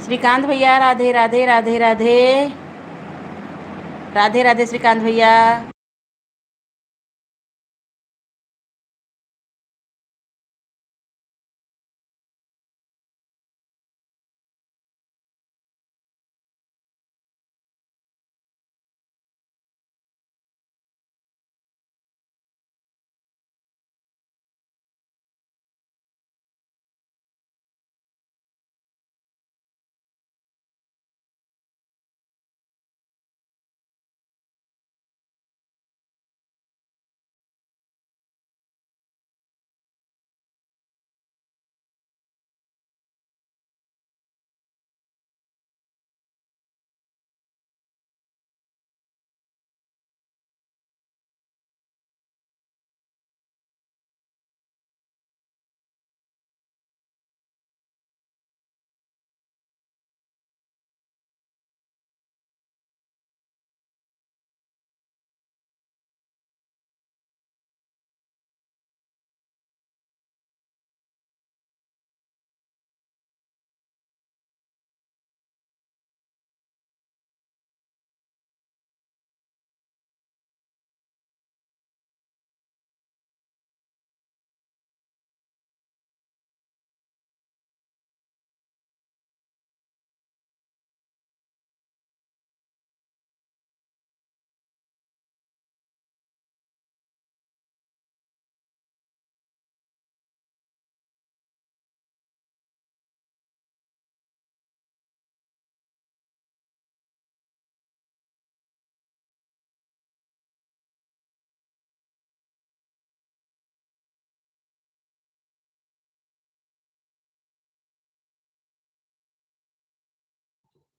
श्रीकांत भैया, राधे राधे राधे राधे राधे राधे। श्रीकांत भैया,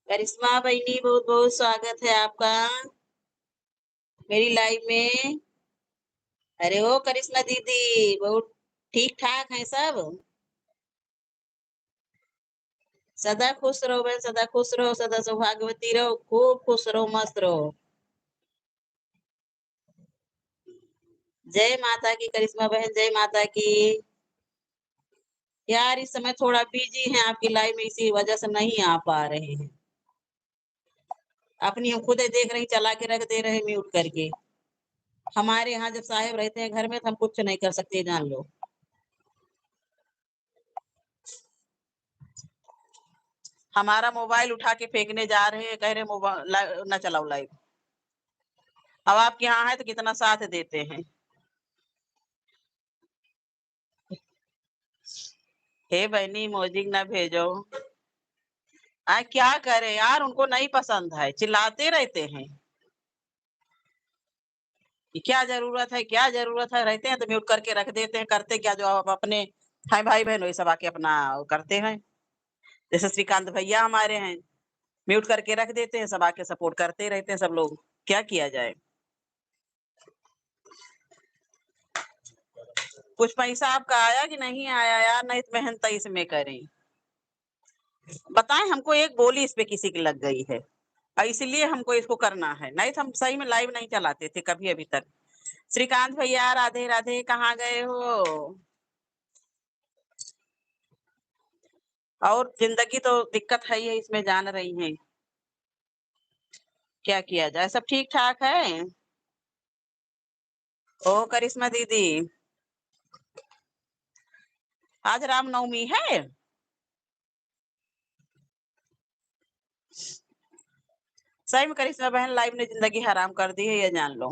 करिश्मा बहनी, बहुत बहुत स्वागत है आपका मेरी लाइव में। अरे ओ करिश्मा दीदी, बहुत ठीक ठाक है सब। सदा खुश रहो बहन, सदा खुश रहो, सदा सौभाग्यवती रहो, खूब खुश रहो, मस्त रहो। जय माता की करिश्मा बहन, जय माता की। यार इस समय थोड़ा बिजी हैं आपकी लाइव में, इसी वजह से नहीं आ पा रहे हैं। अपनी हम खुद ही देख रही, चला के रख दे रहे म्यूट करके। हमारे यहाँ जब साहेब रहते हैं घर में तो हम कुछ नहीं कर सकते, जान लो। हमारा मोबाइल उठा के फेंकने जा रहे हैं, कह रहे मोबाइल न चलाओ लाइव। अब आपके यहाँ है तो कितना साथ देते हैं। हे बहनी, मोजिंग ना भेजो। क्या करे यार, उनको नहीं पसंद है, चिल्लाते रहते हैं कि क्या जरूरत है, क्या जरूरत है। रहते हैं तो म्यूट करके रख देते हैं, करते क्या जो आप अपने है भाई बहन वही सब आके अपना करते हैं। जैसे श्रीकांत भैया हमारे हैं, म्यूट करके रख देते हैं, सब आके सपोर्ट करते रहते हैं सब लोग। क्या किया जाए। कुछ पैसा आपका आया कि नहीं आया यार, नहीं तो मेहनत इसमें करें। बताएं, हमको एक बोली इस पे किसी की लग गई है और इसलिए हमको इसको करना है, नहीं तो हम सही में लाइव नहीं चलाते थे कभी अभी तक। श्रीकांत भैया, राधे राधे, कहाँ गए हो। और जिंदगी तो दिक्कत है ही है, इसमें जान रही हैं। क्या किया जाए, सब ठीक ठाक है। ओ करिश्मा दीदी, आज रामनवमी है। सही में करिश्मा बहन लाइव ने जिंदगी हराम कर दी है, ये जान लो।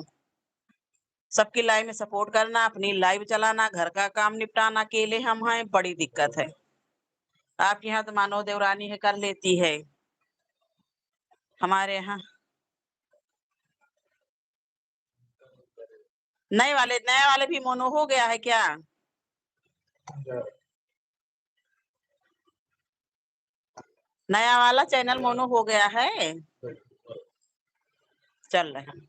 सबकी लाइव में सपोर्ट करना, अपनी लाइव चलाना, घर का काम निपटाना, अकेले हम हैं, बड़ी दिक्कत है। आपके यहाँ तो मानो देवरानी है, कर लेती है। हमारे यहाँ नए वाले भी मोनो हो गया है क्या। नया वाला चैनल मोनो हो गया है। चल रहा है।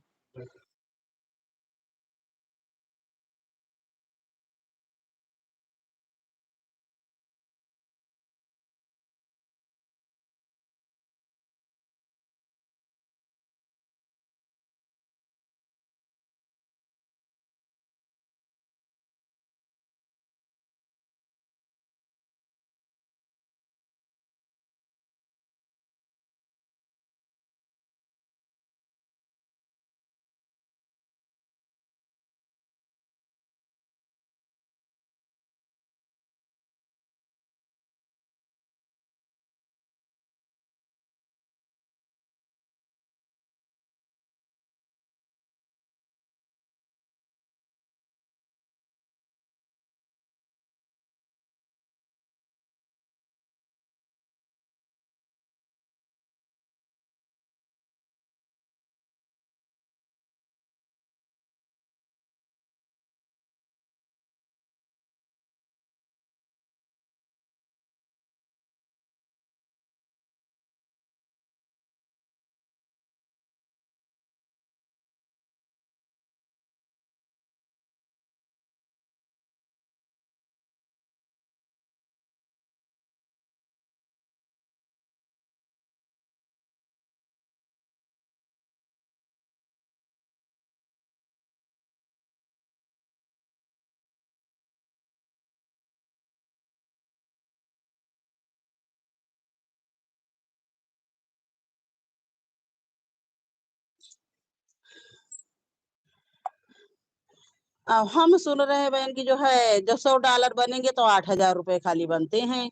हम सुन रहे हैं बहन कि जो है जब $100 बनेंगे तो 8,000 रुपए खाली बनते हैं।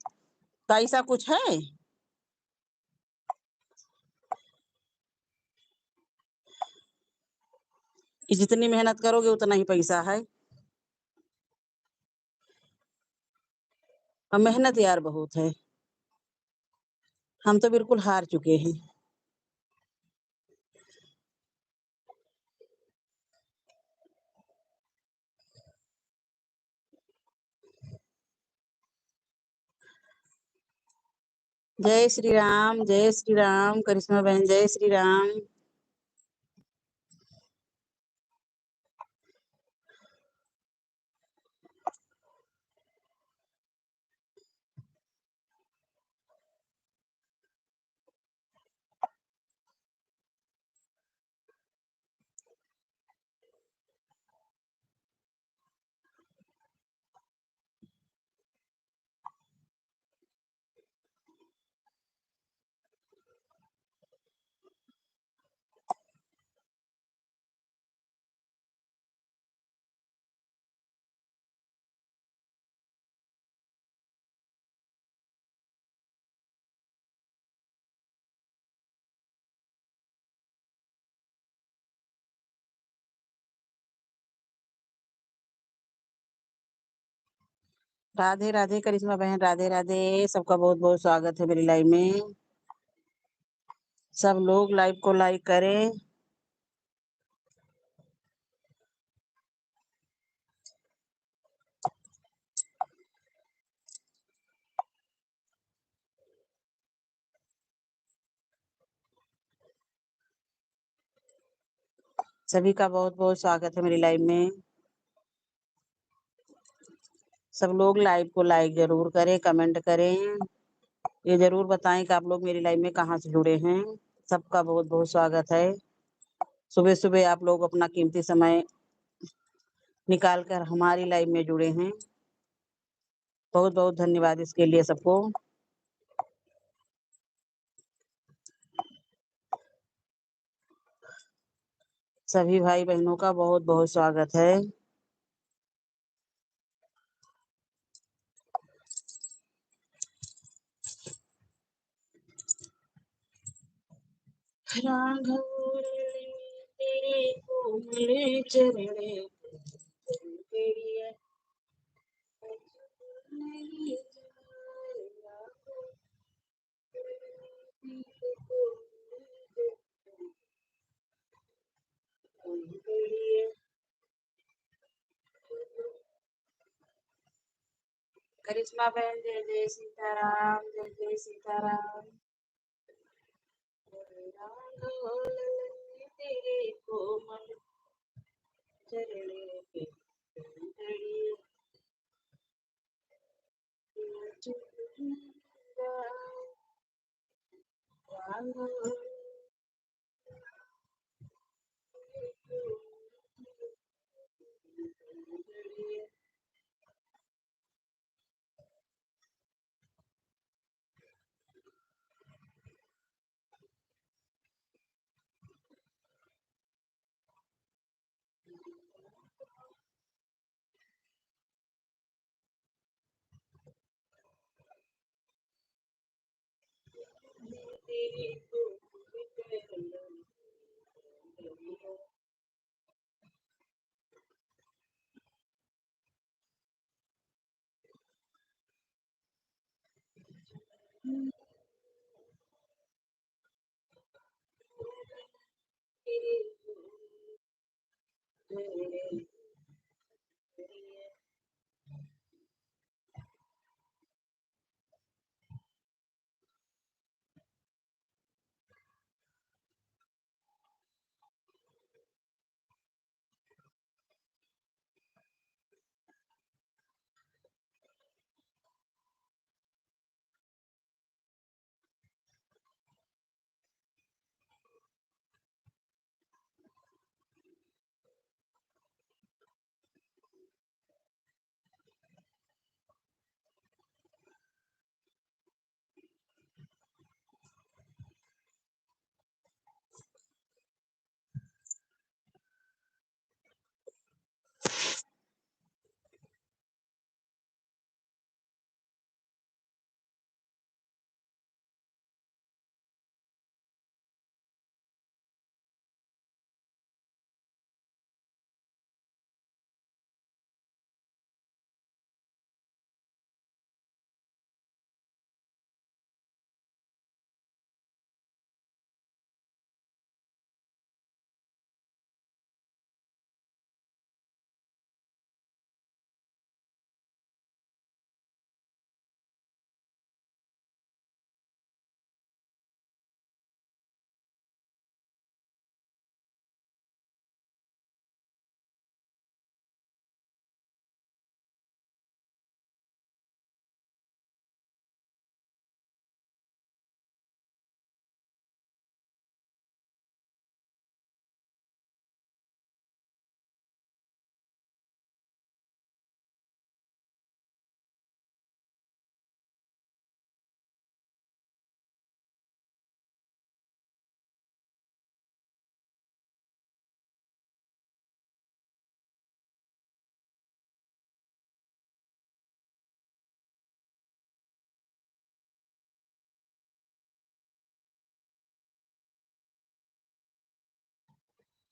तो ऐसा कुछ है? कि जितनी मेहनत करोगे उतना ही पैसा है? मेहनत यार बहुत है। हम तो बिल्कुल हार चुके हैं। जय श्री राम, करिश्मा बहन जय श्री राम। राधे राधे करिश्मा बहन, राधे राधे। सबका बहुत बहुत स्वागत है मेरी लाइव में। सब लोग लाइव को लाइक करें। सभी का बहुत बहुत स्वागत है मेरी लाइव में। सब लोग लाइव को लाइक जरूर करें, कमेंट करें। ये जरूर बताएं कि आप लोग मेरी लाइव में कहाँ से जुड़े हैं। सबका बहुत बहुत स्वागत है। सुबह सुबह आप लोग अपना कीमती समय निकाल कर हमारी लाइव में जुड़े हैं। बहुत बहुत धन्यवाद इसके लिए सबको। सभी भाई बहनों का बहुत बहुत स्वागत है। राघव तेरे कोमल चरणे करिश्मा बहन जय जय सीताराम, जय जय सीताराम। राघव तेरे कोमल चरणे पे राघव तेरे कोमल चरणे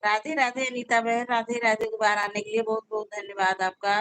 राधे राधे अनीता बहन, राधे राधे। दोबारा आने के लिए बहुत बहुत धन्यवाद आपका।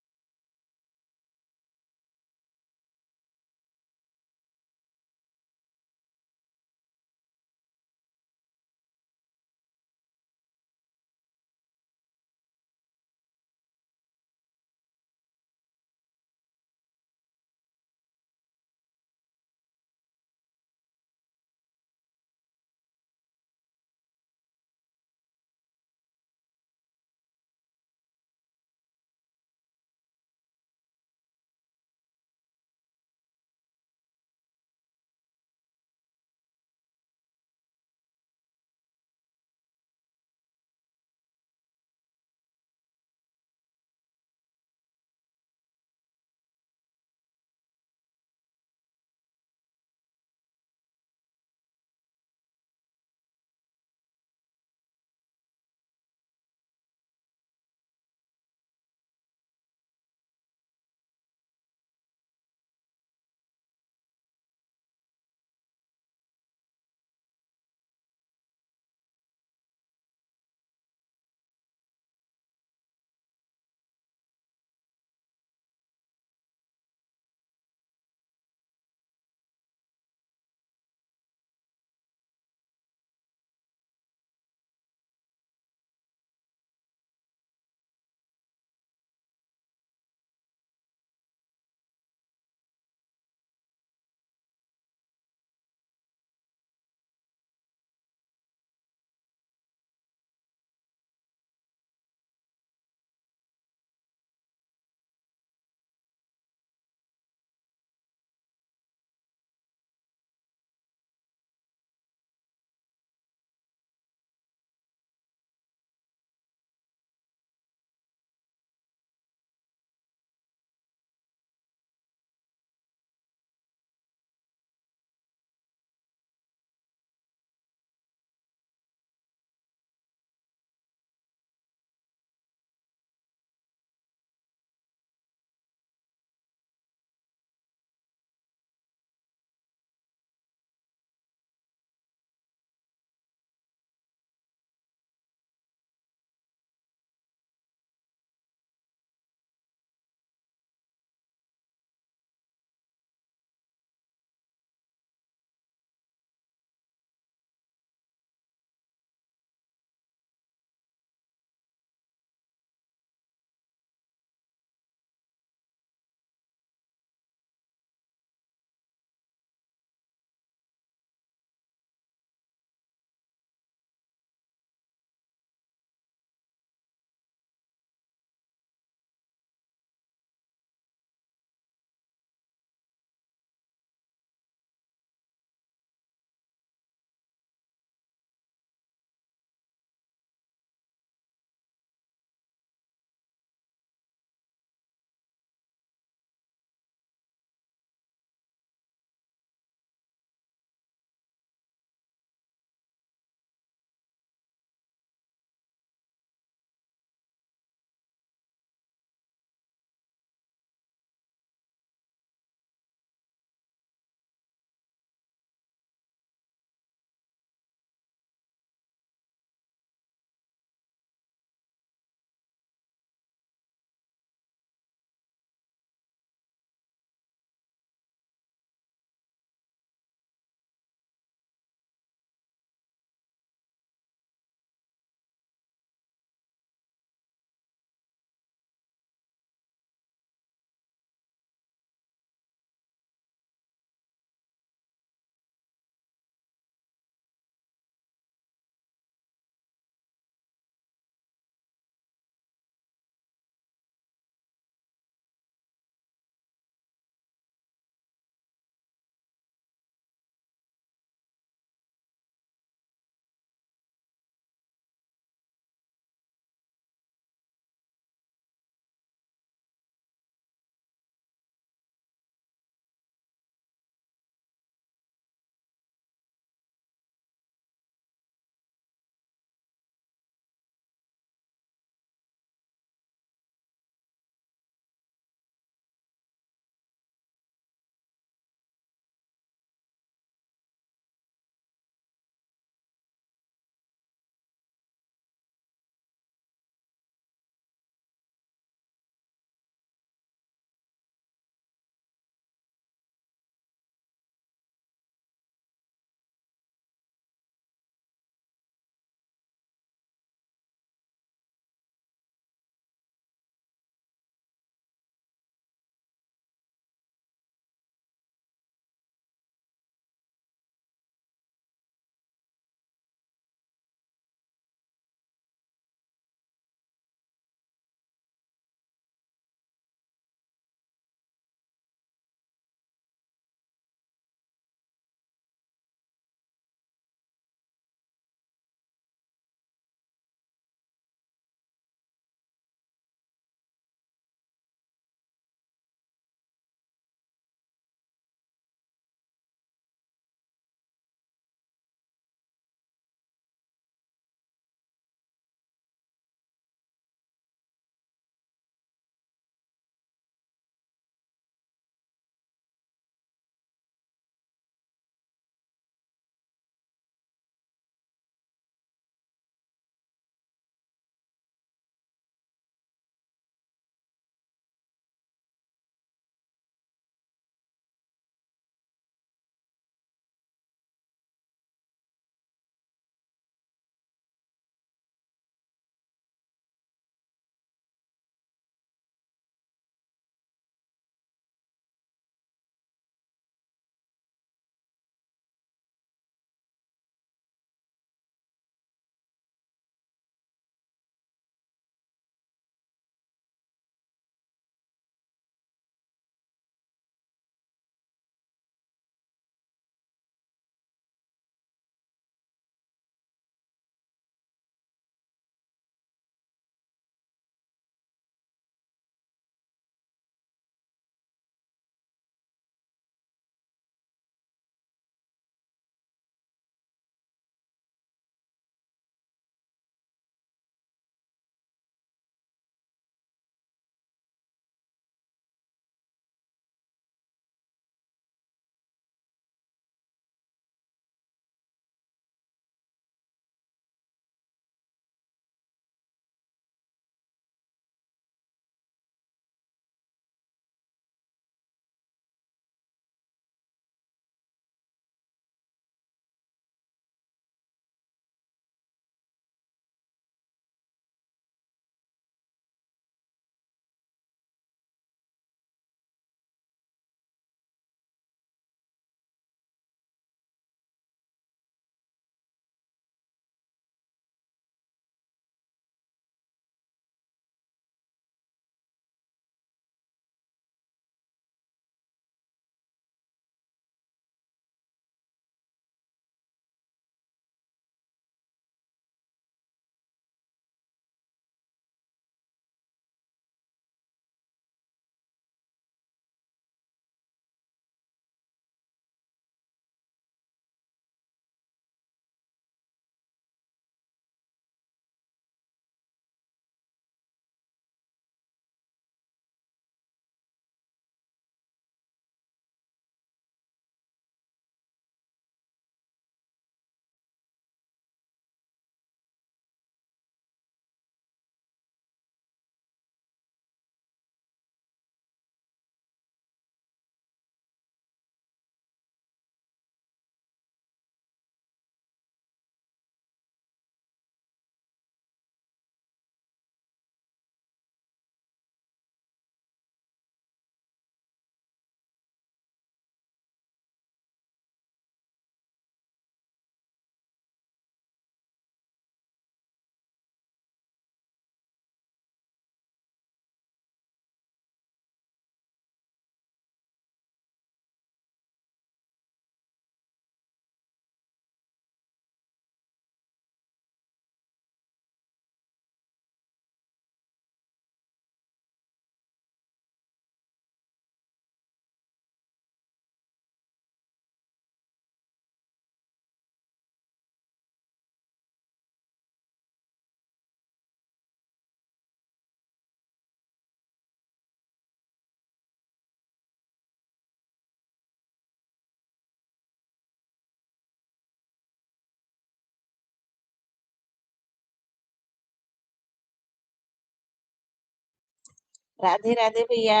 राधे राधे भैया।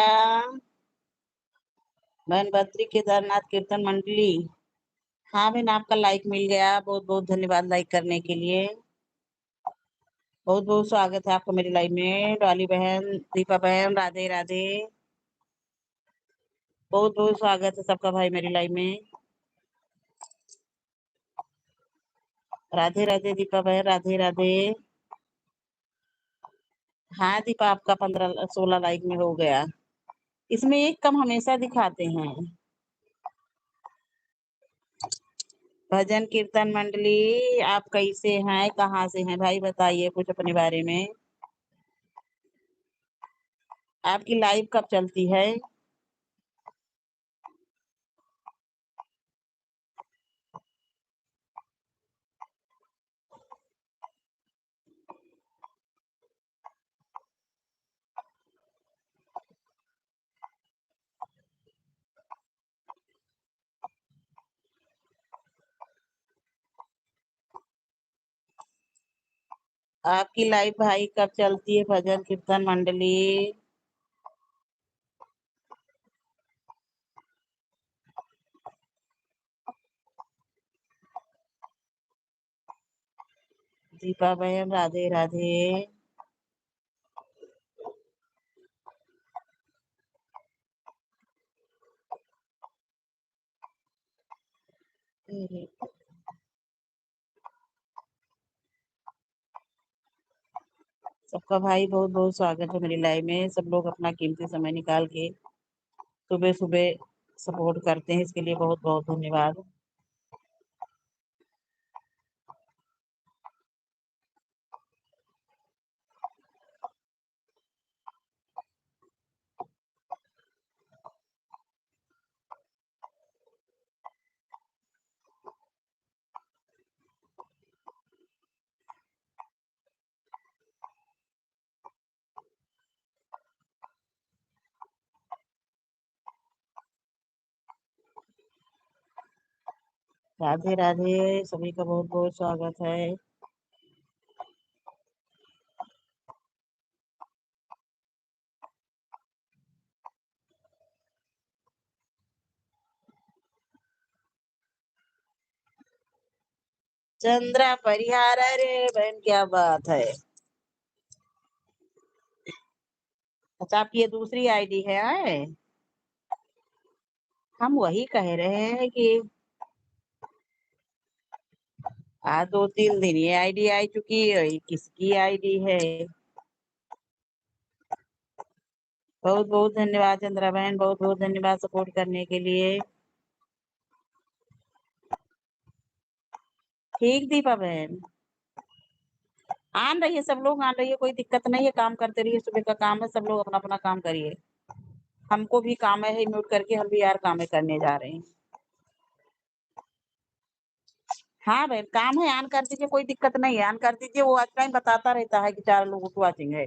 बहन बद्री केदारनाथ कीर्तन मंडली। हाँ बहन, आपका लाइक मिल गया, बहुत बहुत धन्यवाद लाइक करने के लिए। बहुत बहुत स्वागत है आपका मेरी लाइव में। डॉली बहन, दीपा बहन, राधे राधे। बहुत बहुत स्वागत है सबका भाई मेरी लाइव में। राधे राधे दीपा बहन, राधे राधे। हाँ दीपा, आपका 15-16 लाइक में हो गया। इसमें एक कम हमेशा दिखाते हैं। भजन कीर्तन मंडली, आप कैसे हैं, कहाँ से हैं भाई, बताइए कुछ अपने बारे में। आपकी लाइव कब चलती है? आपकी लाइव भाई कब चलती है, भजन कीर्तन मंडली? दीपा बहन, राधे राधे। सबका भाई बहुत बहुत स्वागत है मेरी लाइव में। सब लोग अपना कीमती समय निकाल के सुबह सुबह सपोर्ट करते हैं, इसके लिए बहुत बहुत धन्यवाद। राधे राधे, सभी का बहुत बहुत स्वागत है। चंद्रा परिहार, अरे बहन क्या बात है। अच्छा, आपकी ये दूसरी आईडी है? हम वही कह रहे हैं कि 2-3 दिन ये आईडी आई चुकी है, ये किसकी आईडी है? बहुत बहुत धन्यवाद चंद्रा बहन, बहुत बहुत धन्यवाद सपोर्ट करने के लिए। ठीक दीपा बहन, आन रहिए, सब लोग आन रहिए, कोई दिक्कत नहीं है, काम करते रहिए, सुबह का काम है, सब लोग अपना अपना काम करिए। हमको भी काम है, म्यूट करके हम भी यार काम करने जा रहे हैं। हाँ बहन, काम है, ऑन कर दीजिए, कोई दिक्कत नहीं है, ऑन कर दीजिए। वो आज टाइम बताता रहता है कि 4 लोगों की वॉचिंग है।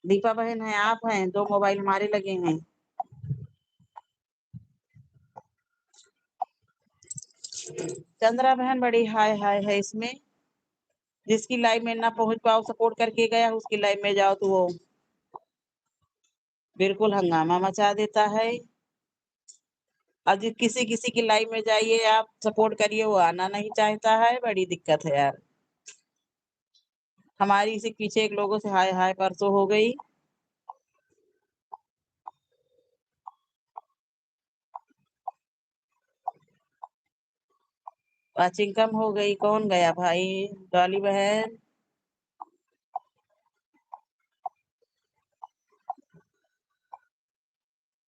दीपा बहन है, आप हैं, 2 मोबाइल हमारे लगे हैं। चंद्रा बहन बड़ी हाय हाय है इसमें। जिसकी लाइव में ना पहुंच पाओ सपोर्ट करके गया, उसकी लाइव में जाओ तो वो बिल्कुल हंगामा मचा देता है। और किसी किसी की लाइव में जाइए, आप सपोर्ट करिए, वो आना नहीं चाहता है, बड़ी दिक्कत है यार। हमारी इसी पीछे एक लोगों से हाय हाय परसों हो गई। वाचिंग कम हो गई, कौन गया भाई? डॉली बहन,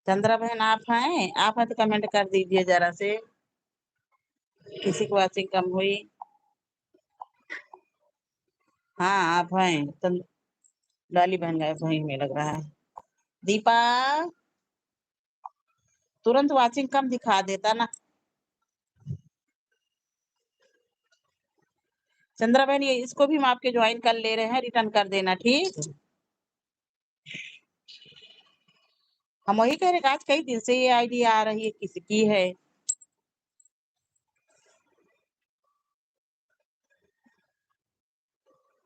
चंद्रा बहन आप हैं? आप हैं तो कमेंट कर दीजिए जरा से, किसी को वाचिंग कम हुई। हाँ आप हैं, डॉली बहन गए वहीं में लग रहा है। दीपा, तुरंत वाचिंग कम दिखा देता ना। चंद्रा बहन, ये इसको भी हम आपके ज्वाइन कर ले रहे हैं, रिटर्न कर देना ठीक। हम वही कह रहे हैं, आज कई दिन से ये आईडी आ रही है, किसकी है?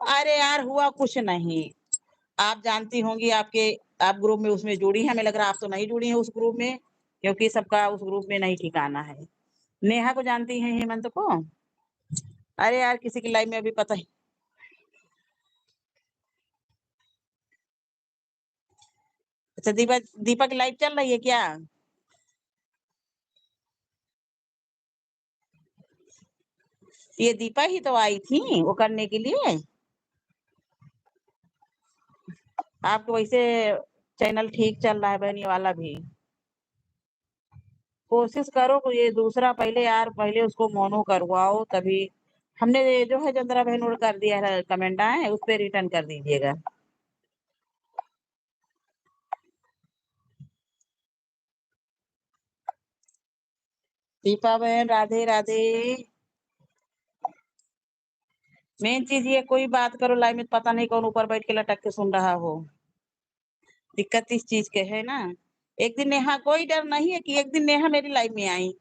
अरे यार, हुआ कुछ नहीं। आप जानती होंगी, आप ग्रुप में उसमें जुड़ी हैं, हमें लग रहा है आप तो नहीं जुड़ी हैं उस ग्रुप में, क्योंकि सबका उस ग्रुप में नहीं ठिकाना है। नेहा को जानती हैं, हेमंत को? अरे यार, किसी की लाइफ में अभी पता ही। अच्छा, दीपक की लाइव चल रही है क्या? ये दीपा ही तो आई थी वो करने के लिए। आपको वैसे चैनल ठीक चल रहा है बहनी वाला भी। कोशिश करो कि ये दूसरा पहले यार, पहले उसको मोनो करवाओ तभी। हमने ये जो है चंद्रा बहन उड़ कर दिया है, कमेंट आए उस पे रिटर्न कर दीजिएगा। दीपा बहन राधे राधे। मेन चीज ये, कोई बात करो लाइव में, पता नहीं कौन ऊपर बैठ के लटक के सुन रहा हो। दिक्कत इस चीज के है ना। एक दिन नेहा, कोई डर नहीं है कि एक दिन नेहा मेरी लाइव में आई।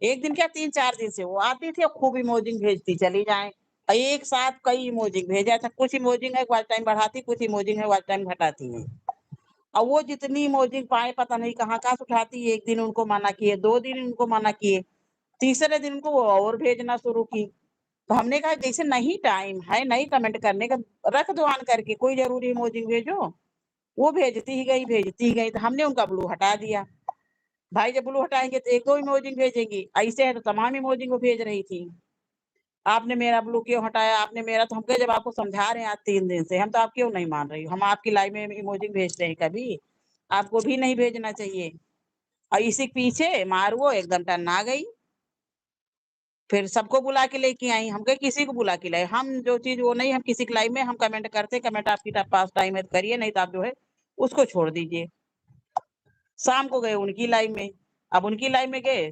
एक दिन क्या, 3-4 दिन से वो आती थी और खूब इमोजिंग भेजती चली जाए। एक साथ कई इमोजिंग भेजा था, कुछ इमोजिंग है वॉच टाइम बढ़ाती, कुछ इमोजिंग है वॉच टाइम घटाती है। और वो जितनी इमोजिंग पाए पता नहीं कहाँ से उठाती। एक दिन उनको मना किए, 2 दिन उनको मना किए, तीसरे दिन उनको वो और भेजना शुरू की। तो हमने कहा जैसे नहीं टाइम है, नहीं कमेंट करने का, रख दो ऑन करके, कोई जरूरी इमोजिंग भेजो। वो भेजती ही गई, तो हमने उनका ब्लू हटा दिया। भाई जब ब्लू हटाएंगे तो एक दो इमोजिंग भेजेंगी, ऐसे है तो तमाम इमोजिंग वो भेज रही थी। आपने मेरा ब्लू क्यों हटाया, आपने मेरा, तो हम कहे जब आपको समझा रहे हैं आज 3 दिन से, हम तो आप क्यों नहीं मान रही हो? हम आपकी लाइव में इमोजिंग भेजते हैं कभी? आपको भी नहीं भेजना चाहिए। और इसी के पीछे मार वो एकदम टन आ गई। फिर सबको बुला के लेके आई, हम कहे किसी को बुला के लाए, हम जो चीज वो नहीं, हम किसी की लाइव में हम कमेंट करते, कमेंट आपकी पास टाइम है तो करिए, नहीं तो आप जो है उसको छोड़ दीजिए। शाम को गए उनकी लाइव में। अब उनकी लाइव में गए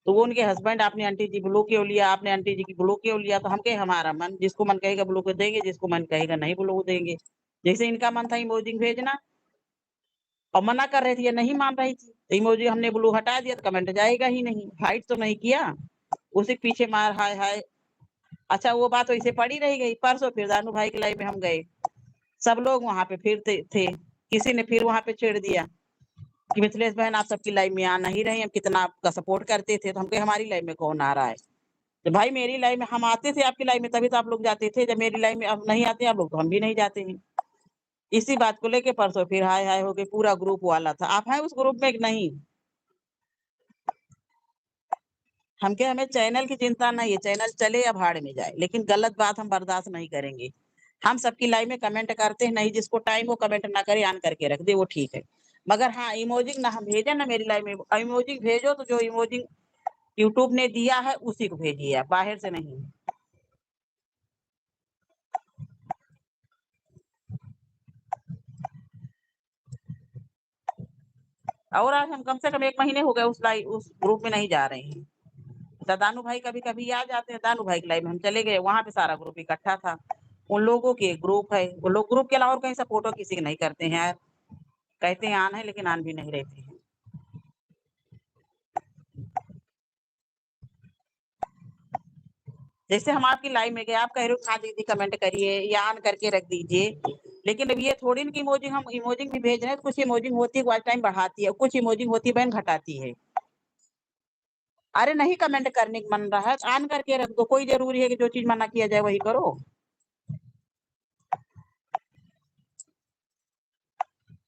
तो वो उनके हस्बैंड, आपने आंटी जी ब्लू क्यों लिया, आपने आंटी जी की ब्लू क्यों लिया? तो हम कहे हमारा मन, जिसको मन कहेगा ब्लू को देंगे, जिसको मन कहेगा नहीं ब्लू देंगे। जैसे इनका मन था इमोजिंग भेजना और मना कर रही थी या नहीं मान रही थी, तो इमोजी हमने ब्लू हटा दिया तो कमेंट जाएगा ही नहीं, हाइड तो नहीं किया। उसी के पीछे मार, हाय हाय। अच्छा, वो बात वैसे पड़ी रह गई। परसों फिर दानू भाई की लाइव में हम गए, सब लोग वहां पे फिर थे। किसी ने फिर वहां पे छेड़ दिया कि मिथिलेश बहन आप सबकी लाइव में आ नहीं रहे, हम कितना आपका सपोर्ट करते थे। तो हम कहे हमारी लाइव में कौन आ रहा है? तो भाई मेरी लाइव में हम आते थे, आपकी लाइव में तभी तो आप लोग जाते थे, जब मेरी लाइव में अब नहीं आते आप लोग तो हम भी नहीं जाते हैं। इसी बात को लेके परसों फिर हाय हाय हो गए, पूरा ग्रुप वाला था। आप हैं उस ग्रुप में कि नहीं? हम क्या, हमें चैनल की चिंता नहीं है, चैनल चले या भाड़ में जाए, लेकिन गलत बात हम बर्दाश्त नहीं करेंगे। हम सबकी लाइव में कमेंट करते हैं, नहीं जिसको टाइम वो कमेंट ना करे, ऑन करके रख दे, वो ठीक है। मगर हाँ, इमोजिंग ना हम भेजे ना मेरी लाइव में। इमोजिंग भेजो तो जो इमोजिंग यूट्यूब ने दिया है उसी को भेजिए, आप बाहर से नहीं। और आज हम कम से कम 1 महीने हो गए उस ग्रुप में नहीं जा रहे हैं। तो दानू भाई कभी कभी आ जाते हैं, दानू भाई की लाइव में हम चले गए, वहां पे सारा ग्रुप इकट्ठा था। उन लोगों के ग्रुप है, वो लोग ग्रुप के अलावा और कहीं से फोटो किसी की नहीं करते हैं यार। कहते हैं आन है, लेकिन आन भी नहीं रहते हैं। जैसे हम आपकी लाइव में गए, आप कह रहे हो हाँ दीदी कमेंट करिए या ऑन करके रख दीजिए, लेकिन अब ये थोड़ी ना कि इमोजिंग, हम इमोजिंग भी भेज रहे हैं तो कुछ इमोजिंग होती है वॉच टाइम बढ़ाती है, कुछ इमोजिंग होती है बहन घटाती है। अरे नहीं कमेंट करने का मन रहा है ऑन करके रख दो, कोई जरूरी है कि जो चीज मना किया जाए वही करो।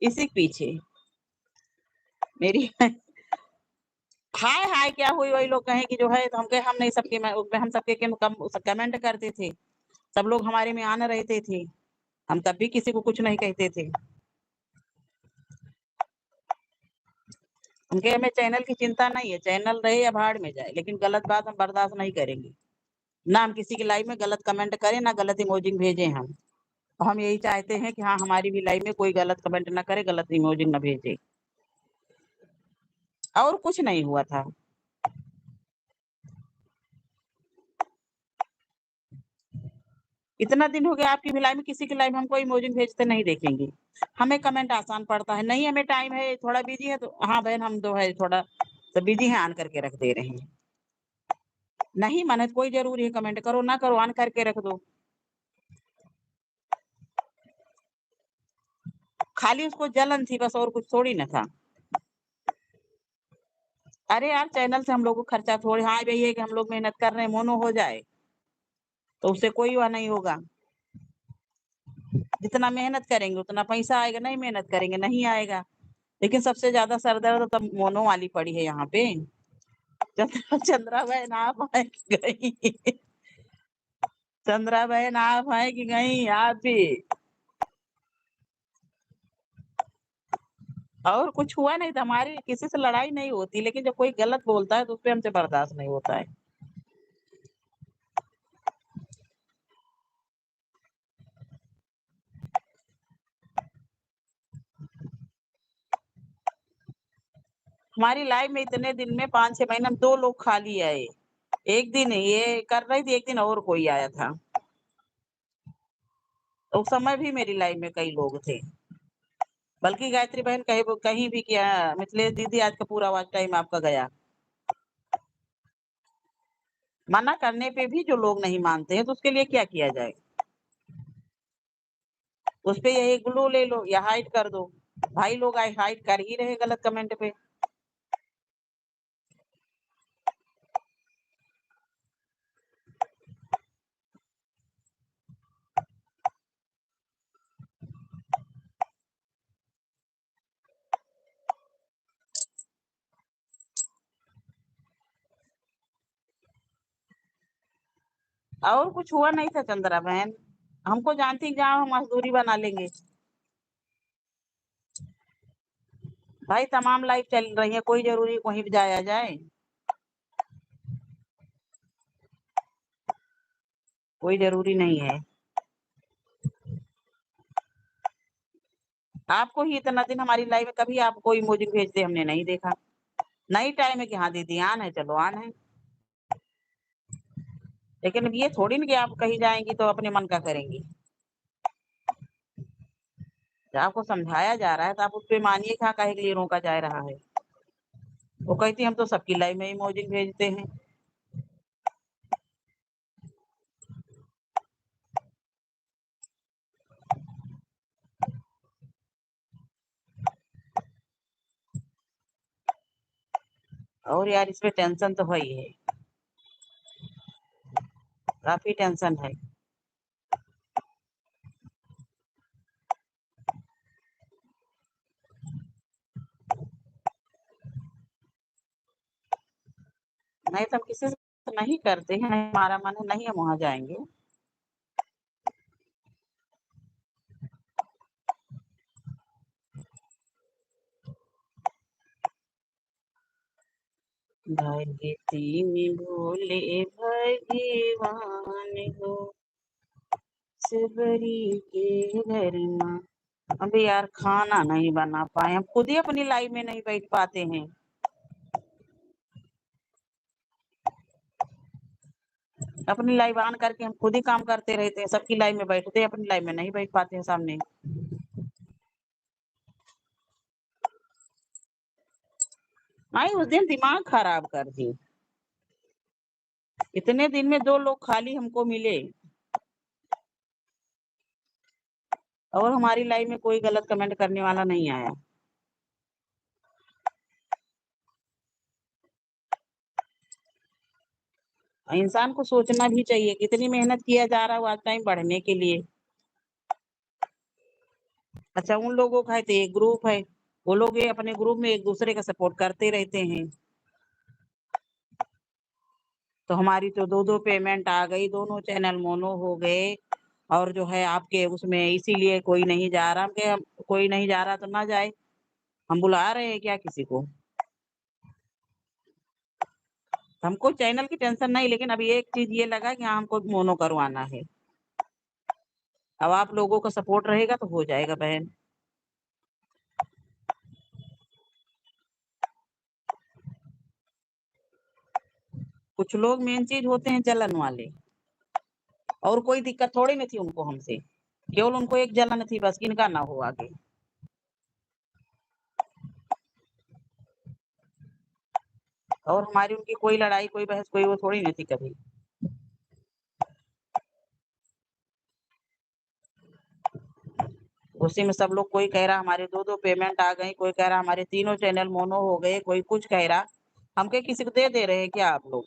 इसी के पीछे मेरी हाय हाय क्या हुई, वही लोग कहें कि जो है, तो हम कहे हम नहीं, सबके हम सबके कमेंट करते थे, सब लोग हमारे में आने रहते थे, हम तब भी किसी को कुछ नहीं कहते थे। उनके हमें चैनल की चिंता नहीं है, चैनल रहे या भाड़ में जाए, लेकिन गलत बात हम बर्दाश्त नहीं करेंगे। ना हम किसी की लाइव में गलत कमेंट करें, ना गलत इमोजिंग भेजें हम। और हम यही चाहते हैं कि हाँ, हमारी भी लाइव में कोई गलत कमेंट ना करे, गलत इमोजिंग ना भेजे। और कुछ नहीं हुआ था। इतना दिन हो गया आपकी भी लाइव में, किसी की लाइव में हम कोई इमोजिंग भेजते नहीं देखेंगे। हमें कमेंट आसान पड़ता है, नहीं हमें टाइम है, थोड़ा बिजी है, तो हाँ बहन हम तो है थोड़ा तो बिजी है, ऑन करके रख दे रहे हैं। नहीं मन है तो कोई जरूरी है कमेंट करो ना करो, ऑन करके रख दो। खाली उसको जलन थी बस, और कुछ थोड़ी ना था। अरे यार, चैनल से हम लोग को खर्चा थोड़ी, हाँ भई ये कि हम लोग मेहनत कर रहे हैं, मोनो हो जाए, तो उससे कोई वह नहीं होगा। जितना मेहनत करेंगे उतना पैसा आएगा, नहीं मेहनत करेंगे नहीं आएगा। लेकिन सबसे ज़्यादा सर दर्द तो मोनो वाली पड़ी है यहाँ पे। चंद्रा बहन आप हैं कि गई? चंद्रा बहन आप हैं कि गई? आप भी। और कुछ हुआ नहीं था, हमारी किसी से लड़ाई नहीं होती, लेकिन जब कोई गलत बोलता है तो उसपे हमसे बर्दाश्त नहीं होता है। हमारी लाइफ में इतने दिन में 5-6 महीने में 2 लोग खाली आए। एक दिन ये कर रही थी, एक दिन और कोई आया था। तो उस समय भी मेरी लाइफ में कई लोग थे। बल्कि गायत्री बहन कहीं भी किया, मिथिलेश दीदी आज का पूरा वॉच टाइम आपका गया। मना करने पे भी जो लोग नहीं मानते हैं तो उसके लिए क्या किया जाए? उस पे यही ग्लू ले लो या हाइड कर दो। भाई लोग हाइड कर ही रहे गलत कमेंट पे। और कुछ हुआ नहीं था चंद्रा बहन, हमको जानती जाओ हम मजदूरी बना लेंगे। भाई तमाम लाइफ चल रही है, कोई जरूरी कहीं भी जाया जाए? कोई जरूरी नहीं है। आपको ही इतना दिन हमारी लाइफ में कभी आप कोई इमोजी भेजते हमने नहीं देखा। नहीं टाइम है कि हाँ दीदी आन है, चलो आन है। लेकिन अब ये थोड़ी ना कि आप कहीं जाएंगी तो अपने मन का करेंगी। जब आपको समझाया जा रहा है तो आप उस पे मानिए कि हाँ काहे के लिए रोका जा रहा है। वो कहती हम तो सबकी लाइफ में इमोजी भेजते हैं। और यार इसमें टेंशन तो है ही है, काफी टेंशन है। नहीं तो हम किसी से नहीं करते हैं, नहीं हमारा मन है नहीं हम वहां जाएंगे। भगती में भोले भगवान हो, सबरी के घर में। अभी यार खाना नहीं बना पाए, हम खुद ही अपनी लाइफ में नहीं बैठ पाते हैं। अपनी लाइफ ऑन करके हम खुद ही काम करते रहते हैं, सबकी लाइफ में बैठते हैं, अपनी लाइफ में नहीं बैठ पाते हैं सामने। आई उस दिन दिमाग खराब कर दी। इतने दिन में 2 लोग खाली हमको मिले और हमारी लाइफ में कोई गलत कमेंट करने वाला नहीं आया। इंसान को सोचना भी चाहिए कितनी मेहनत किया जा रहा है आज टाइम बढ़ने के लिए। अच्छा उन लोगों का है तो एक ग्रुप है, वो लोग ये अपने ग्रुप में एक दूसरे का सपोर्ट करते रहते हैं। तो हमारी तो 2-2 पेमेंट आ गई, दोनों चैनल मोनो हो गए। और जो है आपके उसमें इसीलिए कोई नहीं जा रहा, हम कोई नहीं जा रहा तो ना जाए, हम बुला रहे हैं क्या किसी को? हमको चैनल की टेंशन नहीं, लेकिन अभी एक चीज ये लगा कि हाँ हमको मोनो करवाना है। अब आप लोगों का सपोर्ट रहेगा तो हो जाएगा बहन। कुछ लोग मेन चीज होते हैं जलन वाले, और कोई दिक्कत थोड़ी नहीं थी उनको हमसे, केवल उनको एक जलन थी बस कि इनका ना हो आगे। और हमारी उनकी कोई लड़ाई कोई बहस कोई वो थोड़ी नहीं थी कभी। उसी में सब लोग, कोई कह रहा हमारे 2-2 पेमेंट आ गई, कोई कह रहा हमारे तीनों चैनल मोनो हो गए, कोई कुछ कह रहा। हम क्या किसी को दे रहे हैं क्या आप लोग?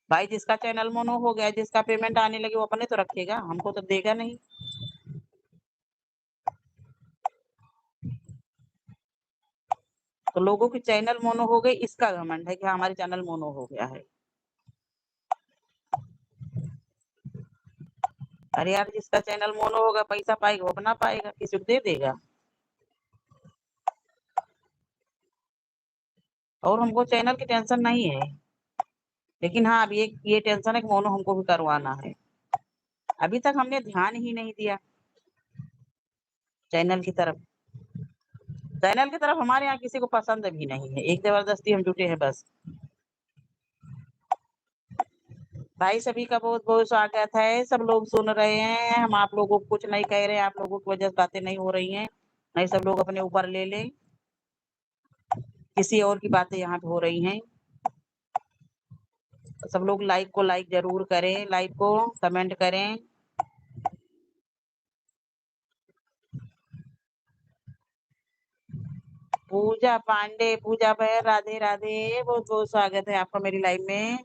भाई जिसका चैनल मोनो हो गया, जिसका पेमेंट आने लगे वो अपने तो रखेगा, हमको तो देगा नहीं। तो लोगों के चैनल मोनो हो गए, इसका घमंड है कि हाँ, हमारे चैनल मोनो हो गया है। अरे यार, जिसका चैनल मोनो होगा पैसा पाएगा, वो अपना पाएगा, किसी को दे देगा। और हमको चैनल की टेंशन नहीं है, लेकिन हाँ, अब ये टेंशन है कि मोनो हमको भी करवाना है। अभी तक हमने ध्यान ही नहीं दिया चैनल की तरफ। चैनल की तरफ हमारे यहाँ किसी को पसंद भी नहीं है, एक जबरदस्ती हम जुटे हैं बस। भाई सभी का बहुत-बहुत स्वागत है, सब लोग सुन रहे हैं, हम आप लोगों को कुछ नहीं कह रहे हैं, आप लोगों की वजह से बातें नहीं हो रही हैं, नहीं सब लोग अपने ऊपर ले लें। किसी और की बातें यहाँ पे हो रही हैं। सब लोग लाइक ज़रूर करें, लाइक को कमेंट करें। पूजा पांडे, पूजा बहन, राधे-राधे, बहुत-बहुत स्वागत है आपका मेरी लाइव में।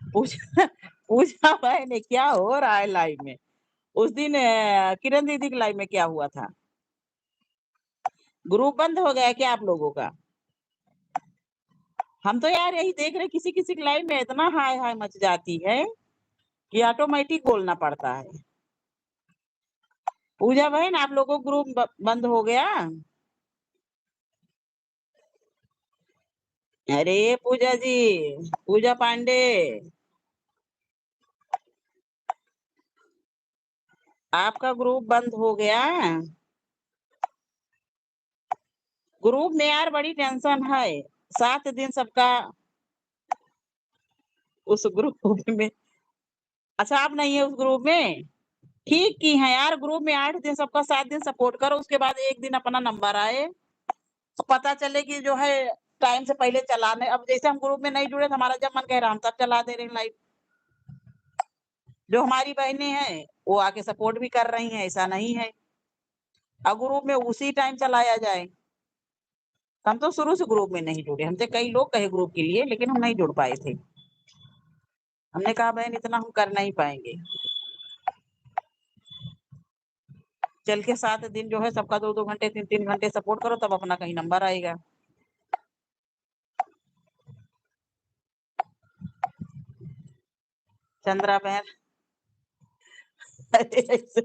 पूजा पूजा बहन, क्या हो रहा है लाइव में? उस दिन किरण दीदी की लाइव में क्या हुआ था? ग्रुप बंद हो गया क्या आप लोगों का? हम तो यार यही देख रहे किसी-किसी की लाइव में इतना हाय-हाय मच जाती है कि ऑटोमेटिक बोलना पड़ता है। पूजा बहन, आप लोगों को ग्रुप बंद हो गया? अरे पूजा जी, पूजा पांडे, आपका ग्रुप बंद हो गया? ग्रुप में यार बड़ी टेंशन है। 7 दिन सबका उस ग्रुप में। अच्छा, आप नहीं है उस ग्रुप में? ठीक की हैं यार, ग्रुप में 8 दिन सबका 7 दिन सपोर्ट करो, उसके बाद 1 दिन अपना नंबर आए, तो पता चले कि जो है टाइम से पहले चलाने। अब जैसे हम ग्रुप में नहीं जुड़े तो हमारा जब मन कह रहा हम तब चला दे रहे हैं लाइव। जो हमारी बहनें हैं, वो आके सपोर्ट भी कर रही हैं, ऐसा नहीं है। अब ग्रुप में उसी टाइम चलाया जाए। हम तो शुरू से ग्रुप में नहीं जुड़े, हमसे कई लोग कहे ग्रुप के लिए, लेकिन हम नहीं जुड़ पाए थे। हमने कहा बहन इतना हम कर नहीं पाएँगे। चल के 7 दिन जो है सबका 2-2 घंटे 3-3 घंटे सपोर्ट करो, तब अपना कहीं नंबर आएगा। चंद्रा बहन अरे ऐसे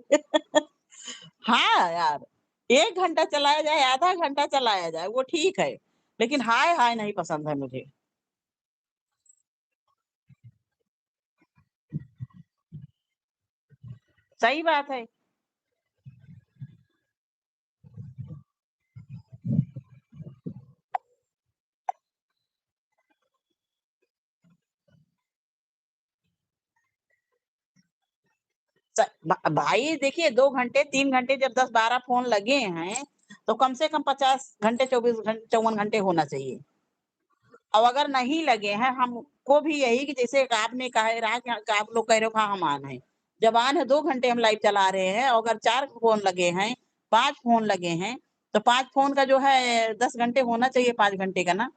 हाँ यार, 1 घंटा चलाया जाए, आधा घंटा चलाया जाए, वो ठीक है। लेकिन हाय-हाय नहीं पसंद है मुझे। सही बात है। स भाई देखिए 2 घंटे 3 घंटे जब 10-12 फ़ोन लगे हैं, तो कम से कम 50 घंटे 24 54 घंटे होना चाहिए। और अगर नहीं लगे हैं, हमको भी यही कि जैसे एक आपने कहा रहा कि आप लोग कह रहे हो हाँ, हम ऑन हैं। जब ऑन है 2 घंटे हम लाइव चला रहे हैं और अगर 4 फ़ोन लगे हैं, 5 फ़ोन लगे हैं, तो 5 फ़ोन का जो है 10 घंटे होना चाहिए 5 घंटे का ना।